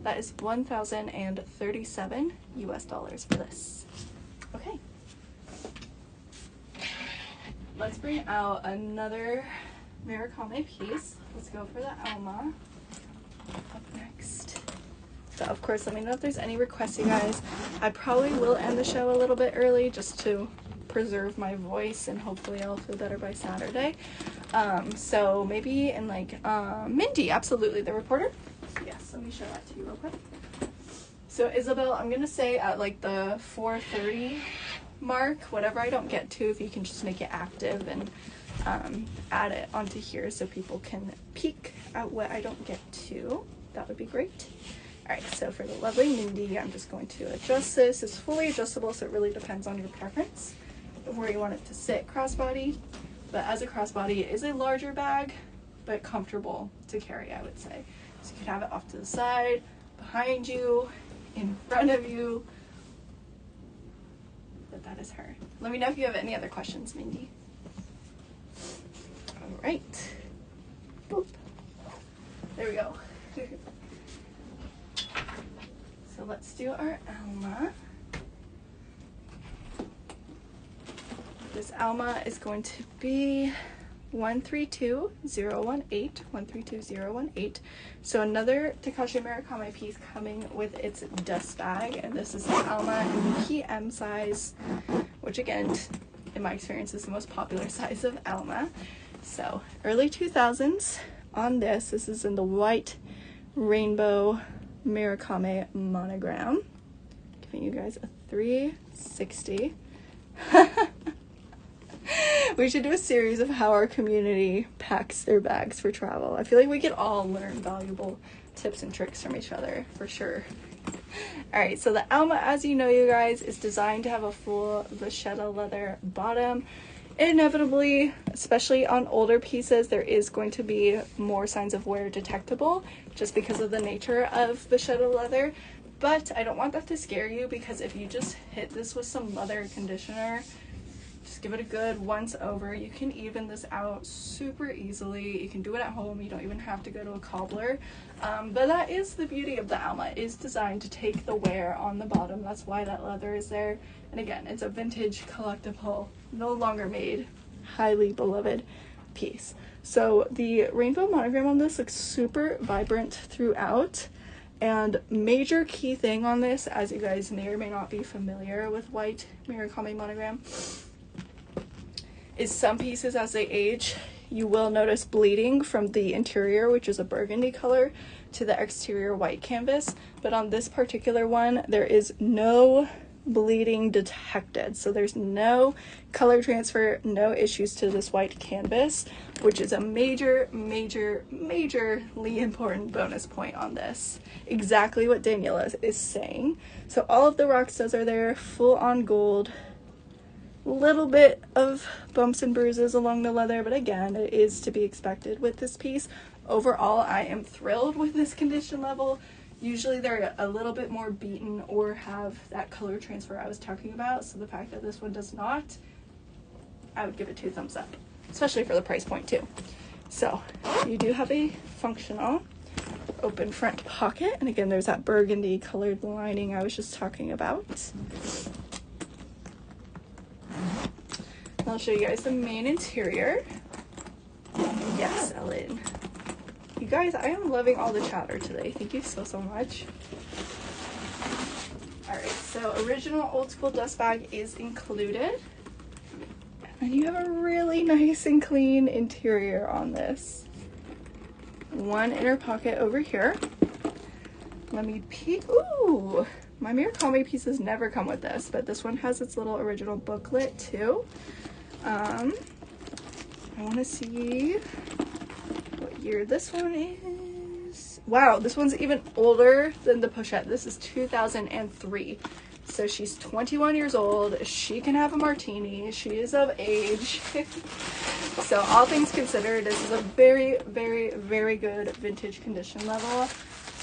That is $1,037 US for this. Okay. Let's bring out another Murakami piece. Let's go for the Alma. Up next. So of course, let me know if there's any requests, you guys. I probably will end the show a little bit early just to preserve my voice, and hopefully I'll feel better by Saturday. So maybe in like Mindy, absolutely, the reporter. Yes, let me show that to you real quick. So Isabel, I'm gonna say at like the 4:30 mark, whatever I don't get to, if you can just make it active and add it onto here so people can peek at what I don't get to, that would be great. All right, so for the lovely Mindy, I'm just going to adjust this. It's fully adjustable, so it really depends on your preference of where you want it to sit crossbody. But as a crossbody, it is a larger bag, but comfortable to carry, I would say. So you can have it off to the side, behind you, in front of you. but that is her. Let me know if you have any other questions, Mindy. All right. Boop. There we go. So let's do our Alma. This Alma is going to be 132018, 132018. So another Takashi Murakami piece coming with its dust bag, and this is the Alma in the PM size, which again, in my experience, is the most popular size of Alma. So early 2000s on this. This is in the white rainbow Murakami monogram. Giving you guys a 360. We should do a series of how our community packs their bags for travel. I feel like we could all learn valuable tips and tricks from each other, for sure. Alright, so the Alma, as you know, you guys, is designed to have a full vachetta leather bottom. Inevitably, especially on older pieces, there is going to be more signs of wear detectable, just because of the nature of vachetta leather. But I don't want that to scare you, because if you just hit this with some leather conditioner, just give it a good once over. You can even this out super easily. You can do it at home. You don't even have to go to a cobbler. But that is the beauty of the Alma. It is designed to take the wear on the bottom. That's why that leather is there. And again, it's a vintage collectible, no longer made, highly beloved piece. So the rainbow monogram on this looks super vibrant throughout. And major key thing on this, as you guys may or may not be familiar with white Murakami monogram, is some pieces as they age, you will notice bleeding from the interior, which is a burgundy color, to the exterior white canvas. But on this particular one, there is no bleeding detected. So there's no color transfer, no issues to this white canvas, which is a major, majorly important bonus point on this. Exactly what Daniela is saying. So all of the rock studs are there, full on gold. Little bit of bumps and bruises along the leather, but again, it is to be expected with this piece. Overall, I am thrilled with this condition level. Usually they're a little bit more beaten or have that color transfer I was talking about, so the fact that this one does not, I would give it 2 thumbs up, especially for the price point too. So you do have a functional open front pocket, and again, there's that burgundy colored lining I was just talking about. I'll show you guys the main interior. Yes, Ellen. You guys, I am loving all the chatter today. Thank you so much. Alright, so original old school dust bag is included. And you have a really nice and clean interior on this. One inner pocket over here. Let me peek. Ooh! My Murakami pieces never come with this, but this one has its little original booklet too. I want to see what year this one is. Wow, this one's even older than the pochette. This is 2003. So she's 21 years old. She can have a martini. She is of age. So all things considered, this is a very good vintage condition level.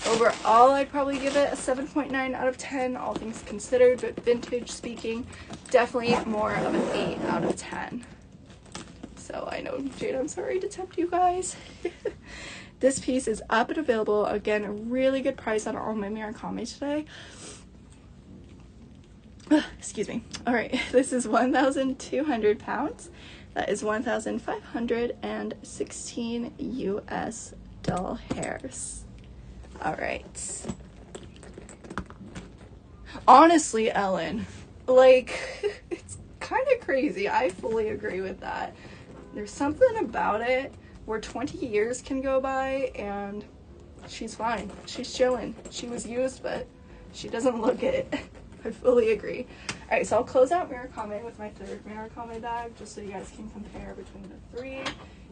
Overall, I'd probably give it a 7.9 out of 10, all things considered, but vintage speaking, definitely more of an 8 out of 10. So I know, Jade, I'm sorry to tempt you guys. This piece is up and available. Again, a really good price on all my Murakami today. Excuse me. All right, this is 1,200 pounds. That is 1,516 US doll hairs. All right. Honestly, Ellen, like, it's kind of crazy. I fully agree with that. There's something about it where 20 years can go by and she's fine. She's chilling. She was used, but she doesn't look it. I fully agree. All right, so I'll close out Murakami with my third Murakami bag, just so you guys can compare between the 3.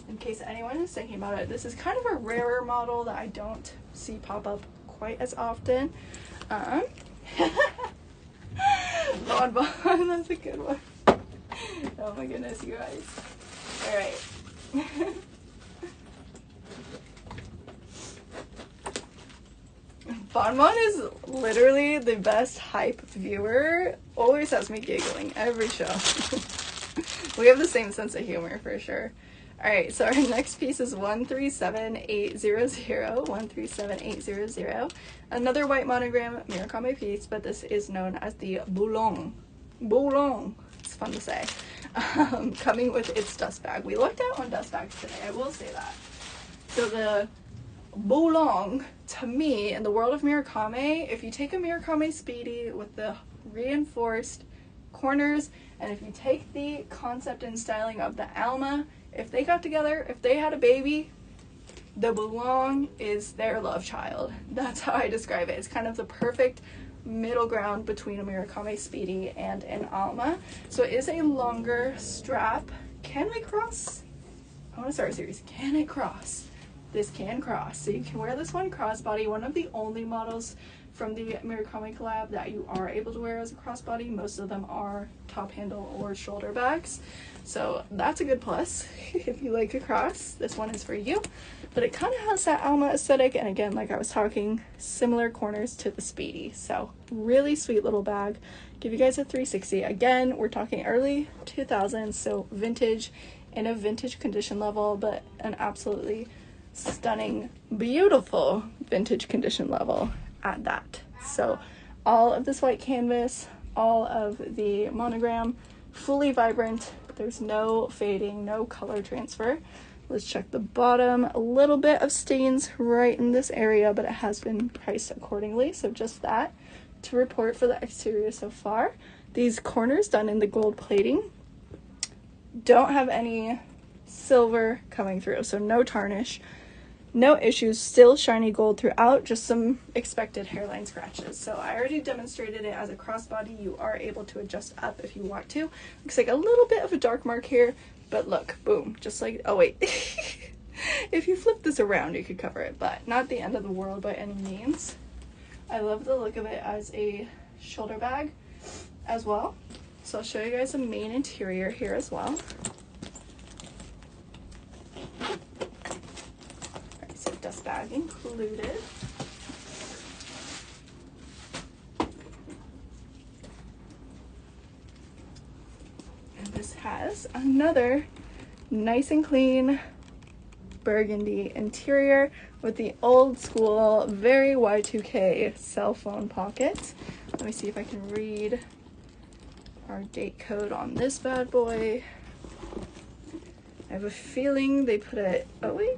In case anyone is thinking about it, this is kind of a rarer model that I don't see pop up quite as often. Bonbon, that's a good one. Oh my goodness, you guys. All right. Bonbon is literally the best hype viewer. Always has me giggling every show. We have the same sense of humor for sure. Alright, so our next piece is 137800. 137800. Another white monogram Murakami piece, but this is known as the Boulon. Boulon. It's fun to say. Coming with its dust bag. We looked out on dust bags today, I will say that. So the Boulon, to me, in the world of Murakami, if you take a Murakami Speedy with the reinforced corners, and if you take the concept and styling of the Alma, if they got together, if they had a baby, the Boulon is their love child. That's how I describe it. It's kind of the perfect middle ground between a Murakami Speedy and an Alma. So it is a longer strap. Can we cross? I want to start a series. Can it cross? This can cross. So you can wear this one crossbody. One of the only models from the Murakami collab that you are able to wear as a crossbody. Most of them are top handle or shoulder bags. So that's a good plus. If you like a cross, this one is for you. But it kind of has that Alma aesthetic, and again, like I was talking, similar corners to the Speedy. So really sweet little bag. Give you guys a 360. Again, we're talking early 2000s, so vintage in a vintage condition level, but an absolutely stunning, beautiful vintage condition level at that. So all of this white canvas, all of the monogram, fully vibrant. There's no fading, no color transfer. Let's check the bottom. A little bit of stains right in this area, but it has been priced accordingly. So just that to report for the exterior so far. These corners done in the gold plating don't have any silver coming through, so no tarnish. No issues, still shiny gold throughout, just some expected hairline scratches. So I already demonstrated it as a crossbody. You are able to adjust up if you want to. Looks like a little bit of a dark mark here, but look, boom, just like, oh wait. If you flip this around, you could cover it, but not the end of the world by any means. I love the look of it as a shoulder bag as well. So I'll show you guys the main interior here as well. Dust bag included. And this has another nice and clean burgundy interior with the old school, very Y2K cell phone pocket. Let me see if I can read our date code on this bad boy. I have a feeling they put it, oh wait.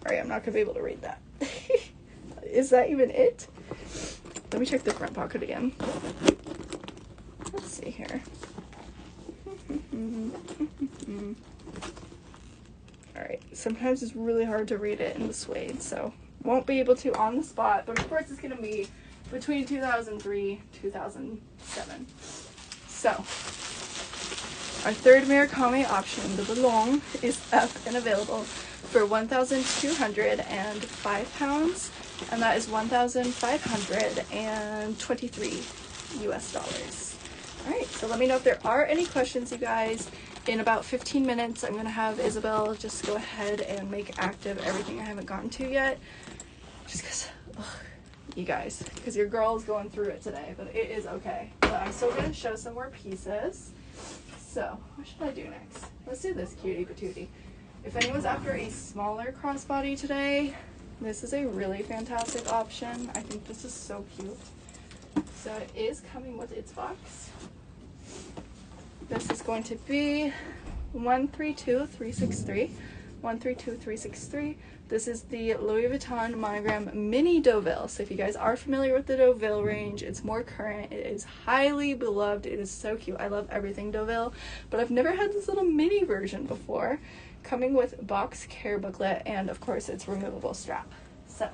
Alright, I'm not going to be able to read that. Is that even it? Let me check the front pocket again. Let's see here. Alright, sometimes it's really hard to read it in the suede, so won't be able to on the spot, but of course it's going to be between 2003 2007. So, our third Murakami option, the Boulon, is up and available for 1,205 pounds, and that is 1,523 US dollars. All right, so let me know if there are any questions, you guys. In about 15 minutes, I'm gonna have Isabel just go ahead and make active everything I haven't gotten to yet, just because, you guys, because your girl is going through it today, but it is okay. But I'm still gonna show some more pieces. So, what should I do next? Let's do this cutie patootie. If anyone's after a smaller crossbody today, this is a really fantastic option. I think this is so cute. So it is coming with its box. This is going to be 132363. 132363. This is the Louis Vuitton monogram mini Deauville. So if you guys are familiar with the Deauville range, it's more current. It is highly beloved. It is so cute. I love everything Deauville, but I've never had this little mini version before, coming with box care booklet and of course its removable strap. So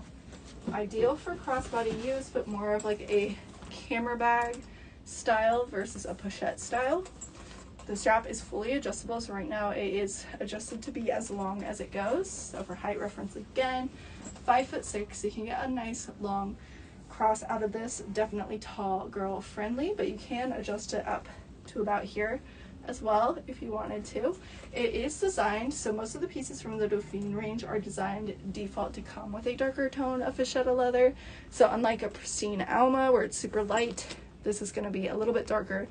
ideal for crossbody use, but more of like a camera bag style versus a pochette style. The strap is fully adjustable, so right now it is adjusted to be as long as it goes. So for height reference again, 5'6", so you can get a nice long cross out of this. Definitely tall girl friendly, but you can adjust it up to about here as well if you wanted to. It is designed, so most of the pieces from the Dauphine range are designed default to come with a darker tone of vachetta leather. So unlike a pristine Alma where it's super light, this is going to be a little bit darker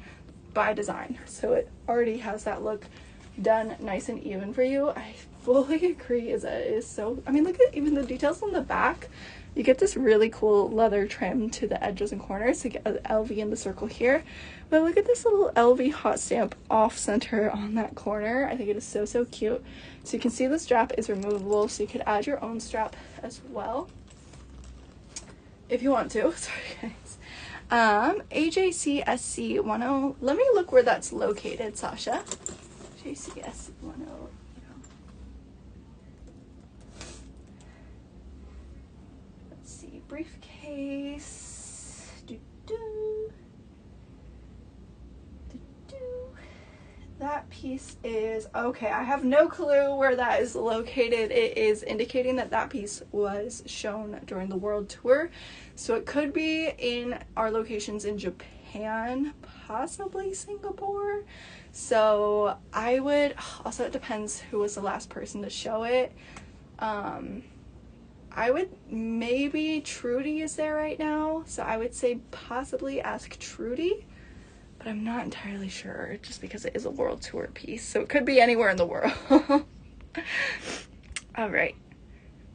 by design. So it already has that look done nice and even for you. I fully agree. It is so, I mean, look at even the details on the back. You get this really cool leather trim to the edges and corners. So you get an LV in the circle here. But look at this little LV hot stamp off center on that corner. I think it is so, so cute. So you can see the strap is removable, so you could add your own strap as well if you want to. Sorry guys. AJCSC 10. Let me look where that's located, Sasha. AJCSC 10. Let's see, briefcase. That piece is, okay, I have no clue where that is located. It is indicating that that piece was shown during the world tour. So it could be in our locations in Japan, possibly Singapore. So I would, also it depends who was the last person to show it. I would, maybe Trudy is there right now. So I would say possibly ask Trudy. But I'm not entirely sure, just because it is a world tour piece. So it could be anywhere in the world. All right.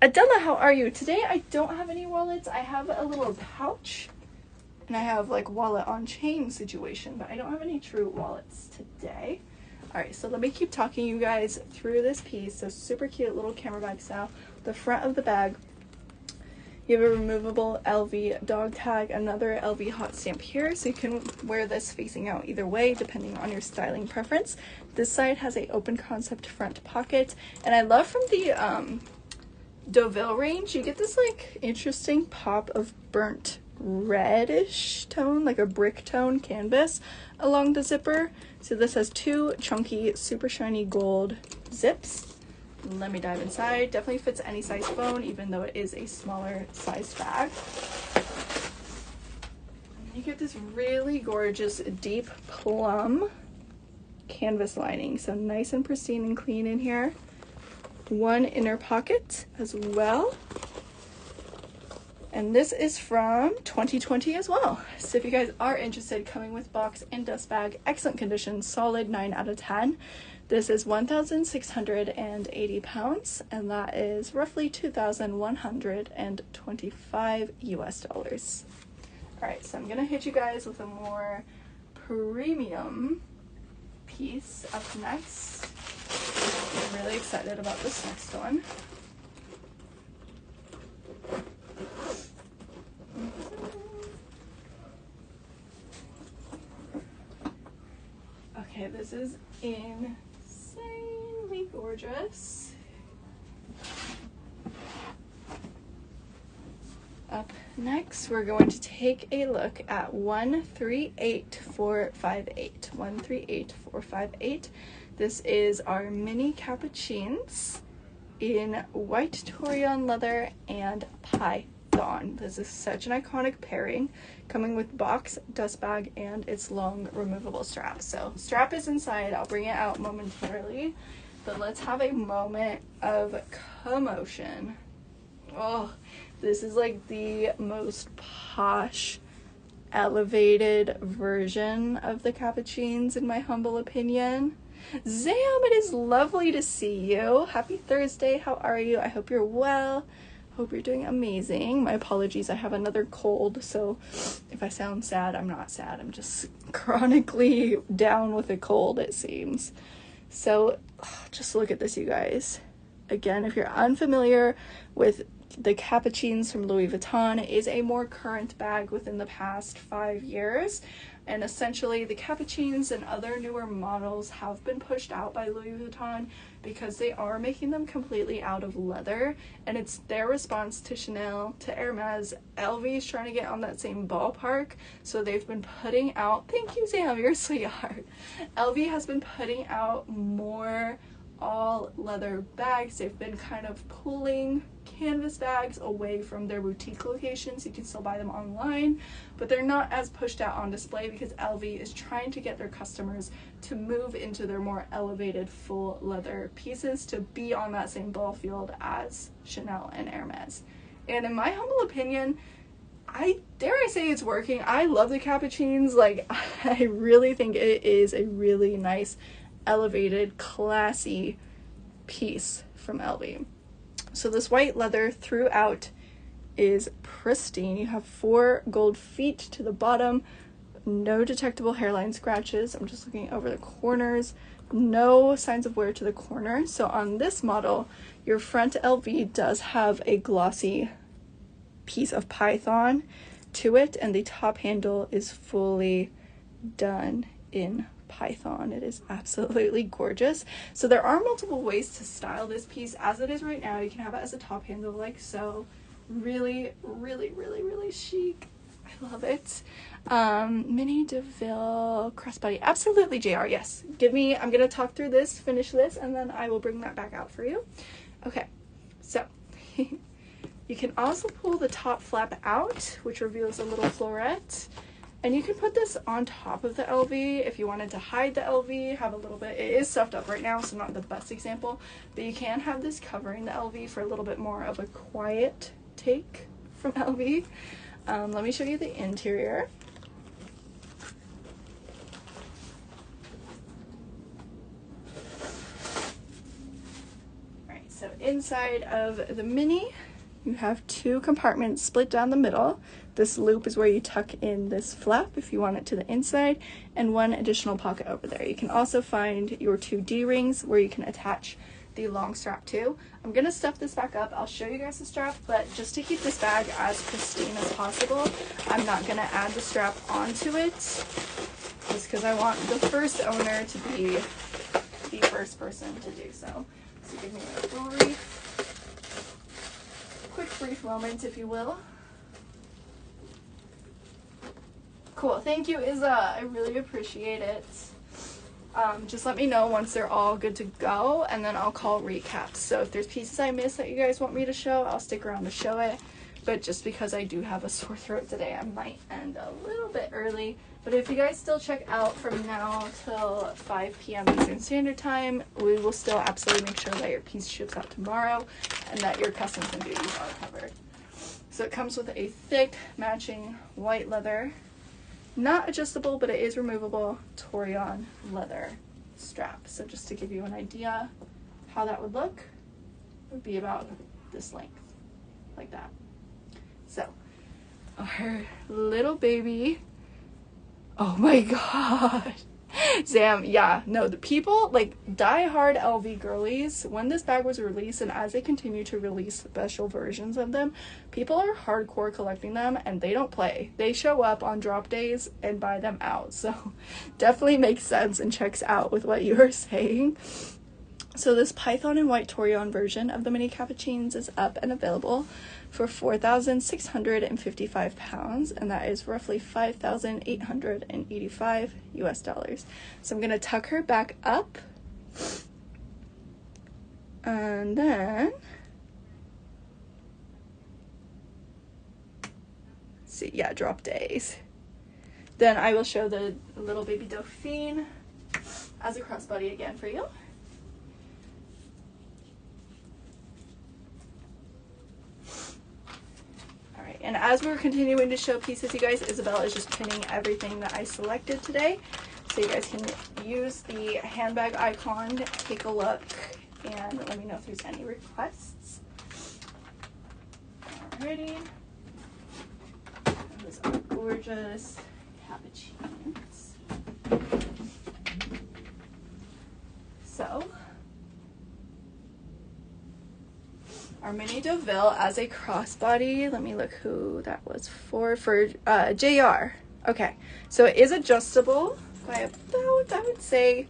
Adela, how are you? Today I don't have any wallets. I have a little pouch. And I have like wallet on chain situation. But I don't have any true wallets today. All right, so let me keep talking you guys through this piece. So super cute little camera bag style. The front of the bag. You have a removable LV dog tag, another LV hot stamp here, so you can wear this facing out either way depending on your styling preference. This side has a open concept front pocket, and I love from the Deauville range, you get this like interesting pop of burnt reddish tone, like a brick tone canvas along the zipper. So this has two chunky, super shiny gold zips. Let me dive inside. Definitely fits any size phone, even though it is a smaller size bag. You get this really gorgeous deep plum canvas lining. So nice and pristine and clean in here. One inner pocket as well. And this is from 2020 as well. So if you guys are interested, coming with box and dust bag, excellent condition, solid 9 out of 10. This is 1,680 pounds, and that is roughly 2,125 US dollars. All right, so I'm gonna hit you guys with a more premium piece up next. I'm really excited about this next one. Okay, this is insanely gorgeous. Up next, we're going to take a look at 138458. 138458. This is our mini capuchins in white Torion leather and python. This is such an iconic pairing, coming with box, dust bag, and its long removable strap. So strap is inside. I'll bring it out momentarily, but let's have a moment of commotion. Oh, this is like the most posh, elevated version of the capuchins, in my humble opinion. Zam, it is lovely to see you. Happy Thursday. How are you? I hope you're well. Hope you're doing amazing. My apologies, I have another cold, so if I sound sad, I'm not sad. I'm just chronically down with a cold, it seems. So just look at this, you guys. Again, if you're unfamiliar with the capuchins from Louis Vuitton, it is a more current bag within the past 5 years. And essentially, the capuchins and other newer models have been pushed out by Louis Vuitton because they are making them completely out of leather. And it's their response to Chanel, to Hermes. LV is trying to get on that same ballpark. So they've been putting out, thank you, Sam, you're a sweetheart. LV has been putting out more all leather bags. They've been kind of pulling canvas bags away from their boutique locations. You can still buy them online, but they're not as pushed out on display because LV is trying to get their customers to move into their more elevated full leather pieces to be on that same ball field as Chanel and Hermes. And in my humble opinion, I say it's working. I love the Capuchins. Like, I really think it is a really nice, elevated, classy piece from LV. So this white leather throughout is pristine. You have 4 gold feet to the bottom, no detectable hairline scratches. I'm just looking over the corners, no signs of wear to the corner. So on this model, your front LV does have a glossy piece of python to it, and the top handle is fully done in python. It is absolutely gorgeous. So there are multiple ways to style this piece. As it is right now, you can have it as a top handle like so. Really, really, really, really chic. I love it. Mini DeVille crossbody. Absolutely, JR. Yes. I'm gonna talk through this, finish this, and then I will bring that back out for you. Okay. So you can also pull the top flap out, which reveals a little floret. And you can put this on top of the LV if you wanted to hide the LV, have a little bit. It is stuffed up right now, so not the best example, but you can have this covering the LV for a little bit more of a quiet take from LV. Let me show you the interior. Alright, so inside of the Mini, you have 2 compartments split down the middle. This loop is where you tuck in this flap if you want it to the inside, and 1 additional pocket over there. You can also find your 2 D-rings where you can attach the long strap to. I'm gonna stuff this back up. I'll show you guys the strap, but just to keep this bag as pristine as possible, I'm not gonna add the strap onto it, just because I want the first owner to be the first person to do so. So give me a brief moment, if you will. Cool, thank you, Izza. I really appreciate it. Just let me know once they're all good to go, and then I'll call recaps. So if there's pieces I missed that you guys want me to show, I'll stick around to show it. But just because I do have a sore throat today, I might end a little bit early. But if you guys still check out from now till 5 p.m. Eastern Standard Time, we will still absolutely make sure that your piece ships out tomorrow and that your customs and duties are covered. So it comes with a thick matching white leather, not adjustable, but it is removable Torion leather strap. So just to give you an idea how that would look, it would be about this length, like that. So our little baby, oh my god. Zam, yeah, no, the people, like, die-hard LV girlies, when this bag was released and as they continue to release special versions of them, people are hardcore collecting them and they don't play. They show up on drop days and buy them out. So definitely makes sense and checks out with what you are saying. So this python and white Torion version of the Mini Capuchins is up and available for £4,655, and that is roughly $5,885 US dollars. So I'm gonna tuck her back up, and then see, yeah, drop days. Then I will show the little baby Dauphine as a crossbody again for you. And as we're continuing to show pieces, you guys, Isabella is just pinning everything that I selected today. So you guys can use the handbag icon, take a look, and let me know if there's any requests. Alrighty. Those are gorgeous Capuchins. So our Mini DeVille as a crossbody. Let me look who that was for JR. Okay, so it is adjustable by about, I would say,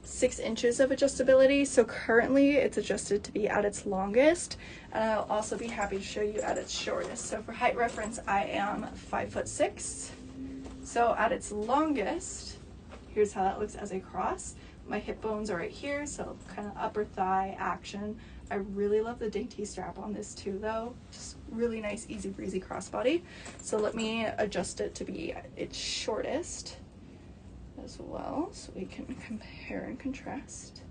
6 inches of adjustability. So currently it's adjusted to be at its longest, and I'll also be happy to show you at its shortest. So for height reference, I am 5'6". So at its longest, here's how that looks as a cross. My hip bones are right here, so kind of upper thigh action. I really love the dainty strap on this too though. Just really nice, easy breezy crossbody. So let me adjust it to be its shortest as well, so we can compare and contrast.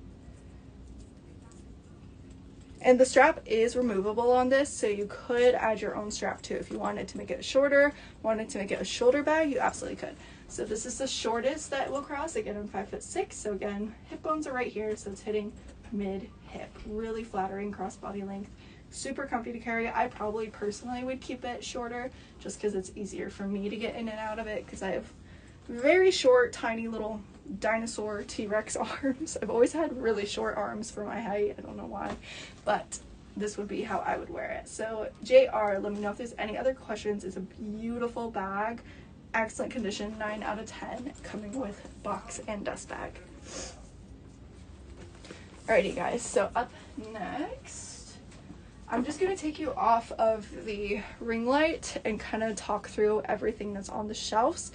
And the strap is removable on this, so you could add your own strap too. If you wanted to make it shorter, wanted to make it a shoulder bag, you absolutely could. So this is the shortest that will cross. Again, I'm 5'6", so again, hip bones are right here, so it's hitting mid-hip. Really flattering crossbody length. Super comfy to carry. I probably personally would keep it shorter just because it's easier for me to get in and out of it, because I have very short, tiny little dinosaur T-Rex arms. I've always had really short arms for my height. I don't know why, but this would be how I would wear it. So JR, let me know if there's any other questions. It's a beautiful bag, excellent condition, 9 out of 10, coming with box and dust bag. Alrighty guys, so up next, I'm just going to take you off of the ring light and kind of talk through everything that's on the shelves.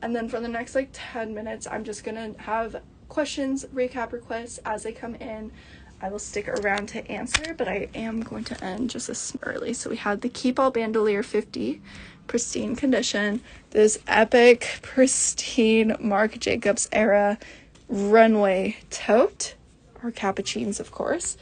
And then for the next like 10 minutes, I'm just going to have questions, recap requests as they come in. I will stick around to answer, but I am going to end just this early. So we had the Keep All Bandolier 50, pristine condition. This epic, pristine Marc Jacobs era runway tote, or capuchins, of course.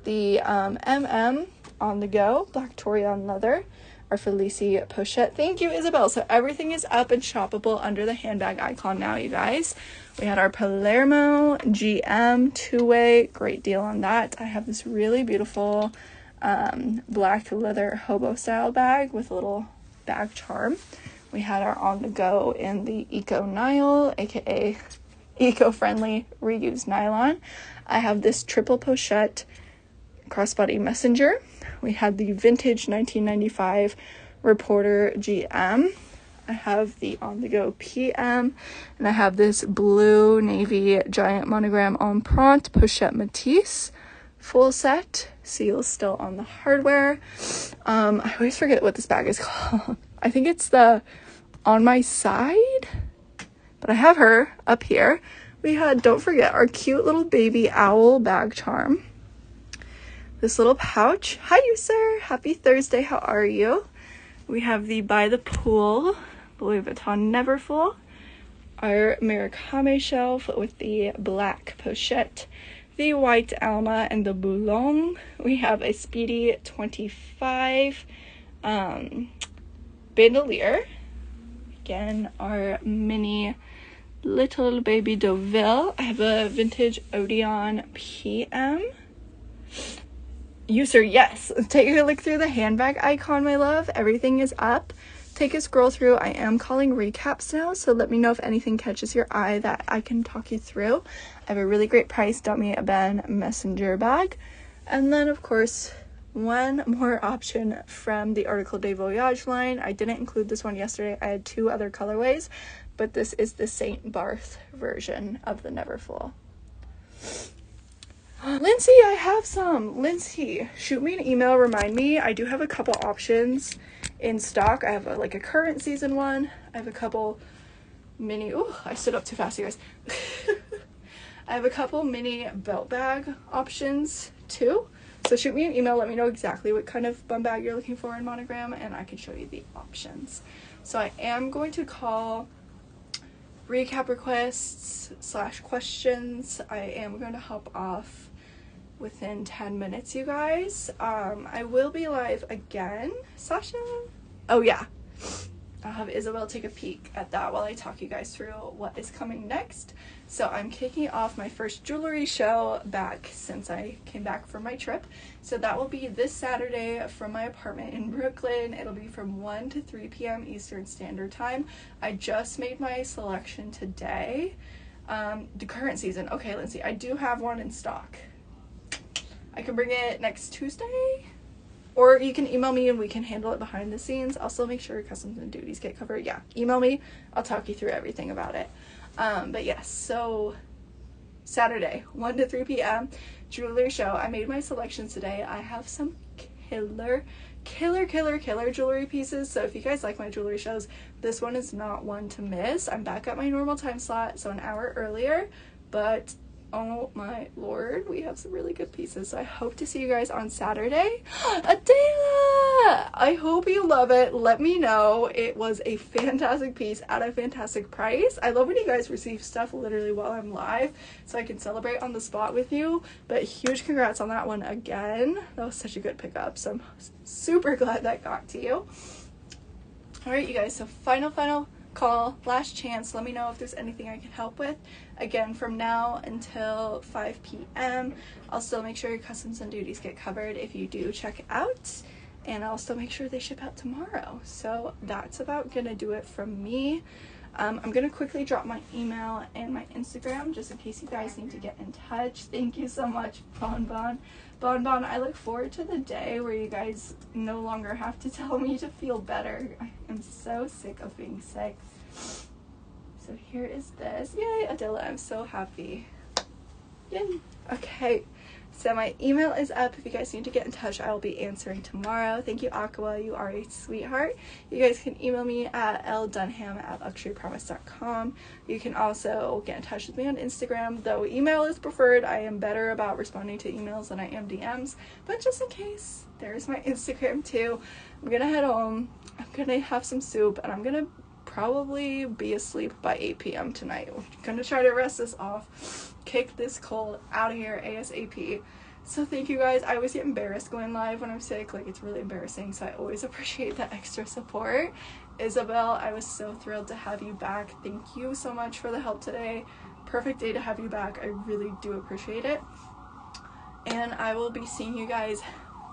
The MM on the go, Black Torian leather. Our Felicie pochette. Thank you, Isabel. So everything is up and shoppable under the handbag icon now, you guys. We had our Palermo GM two-way. Great deal on that. I have this really beautiful black leather hobo style bag with a little bag charm. We had our on the go in the Eco Nile, aka eco-friendly reused nylon. I have this triple pochette crossbody messenger. We had the vintage 1995 Reporter GM. I have the on-the-go PM, and I have this blue navy giant monogram empreinte pochette Matisse full set. Seals still on the hardware. I always forget what this bag is called. I think it's the On My Side, but I have her up here. We had, don't forget, our cute little baby owl bag charm. This little pouch. Hi, you sir. Happy Thursday. How are you? We have the By the Pool Louis Vuitton Neverfull. Our Murakami shelf with the black pochette, the white Alma, and the Boulogne. We have a Speedy 25 bandolier. Again, our mini little baby Deauville. I have a vintage Odeon PM. User, yes. Take a look through the handbag icon, my love. Everything is up. Take a scroll through. I am calling recaps now, so let me know if anything catches your eye that I can talk you through. I have a really great price Damier Ebene messenger bag. And then, of course, one more option from the Article de Voyage line. I didn't include this one yesterday. I had 2 other colorways, but this is the St. Barth version of the Neverfull. Lindsay, I have some. Lindsay, shoot me an email, remind me. I do have a couple options in stock. I have a current season one. I have a couple mini, I stood up too fast, you guys. I have a couple mini belt bag options too. So shoot me an email, let me know exactly what kind of bum bag you're looking for in monogram, and I can show you the options. So I am going to call recap requests / questions. I am going to hop off within 10 minutes, you guys. I will be live again. Sasha? Oh yeah. I'll have Isabel take a peek at that while I talk you guys through what is coming next. So I'm kicking off my first jewelry show back since I came back from my trip. So that will be this Saturday from my apartment in Brooklyn. It'll be from 1 to 3 p.m. Eastern Standard Time. I just made my selection today. The current season. Okay, Lindsay, I do have one in stock. I can bring it next Tuesday, or you can email me and we can handle it behind the scenes. I'll still make sure customs and duties get covered. Yeah, email me. I'll talk you through everything about it. But yes, so Saturday, 1 to 3 p.m. jewelry show. I made my selections today. I have some killer jewelry pieces. So if you guys like my jewelry shows, this one is not one to miss. I'm back at my normal time slot, so an hour earlier, but Oh my lord, we have some really good pieces. So I hope to see you guys on Saturday. Adela! I hope you love it. Let me know. It was a fantastic piece at a fantastic price. I love when you guys receive stuff literally while I'm live so I can celebrate on the spot with you. But huge congrats on that one again. That was such a good pickup. So I'm super glad that got to you. Alright, you guys, so final call, last chance. Let me know if there's anything I can help with. Again, from now until 5 p.m. I'll still make sure your customs and duties get covered if you do check out, and I'll still make sure they ship out tomorrow. So that's about gonna do it from me. I'm gonna quickly drop my email and my Instagram just in case you guys need to get in touch. Thank you so much, Bonbon. Bonbon, I look forward to the day where you guys no longer have to tell me to feel better. I am so sick of being sick. So here is this. Yay, Adela, I'm so happy. Yay. Okay, so my email is up. If you guys need to get in touch, I will be answering tomorrow. Thank you, Aqua. You are a sweetheart. You guys can email me at ldunham@luxurypromise.com. You can also get in touch with me on Instagram, though email is preferred. I am better about responding to emails than I am DMs, but just in case, there's my Instagram too. I'm gonna head home. I'm gonna have some soup, and I'm gonna probably be asleep by 8 p.m. tonight. We're gonna try to rest this off, kick this cold out of here ASAP. So thank you guys. I always get embarrassed going live when I'm sick. Like, it's really embarrassing, so I always appreciate that extra support. Isabel, I was so thrilled to have you back. Thank you so much for the help today. Perfect day to have you back. I really do appreciate it. And I will be seeing you guys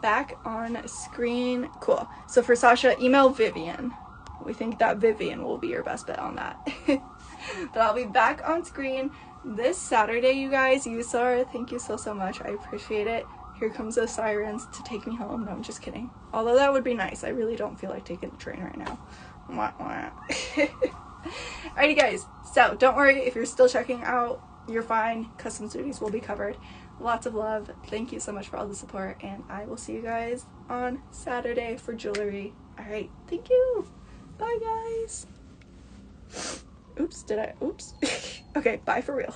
back on screen. Cool. So for Sasha, email Vivian. We think that Vivian will be your best bet on that. But I'll be back on screen this Saturday, you guys. Yusar, thank you so much. I appreciate it. Here comes the sirens to take me home. No, I'm just kidding. Although that would be nice. I really don't feel like taking the train right now. Alrighty, guys. So don't worry if you're still checking out. You're fine. Customs duties will be covered. Lots of love. Thank you so much for all the support. And I will see you guys on Saturday for jewelry. Alright. Thank you. Bye, guys. Oops, did I? Oops. Okay, bye for real.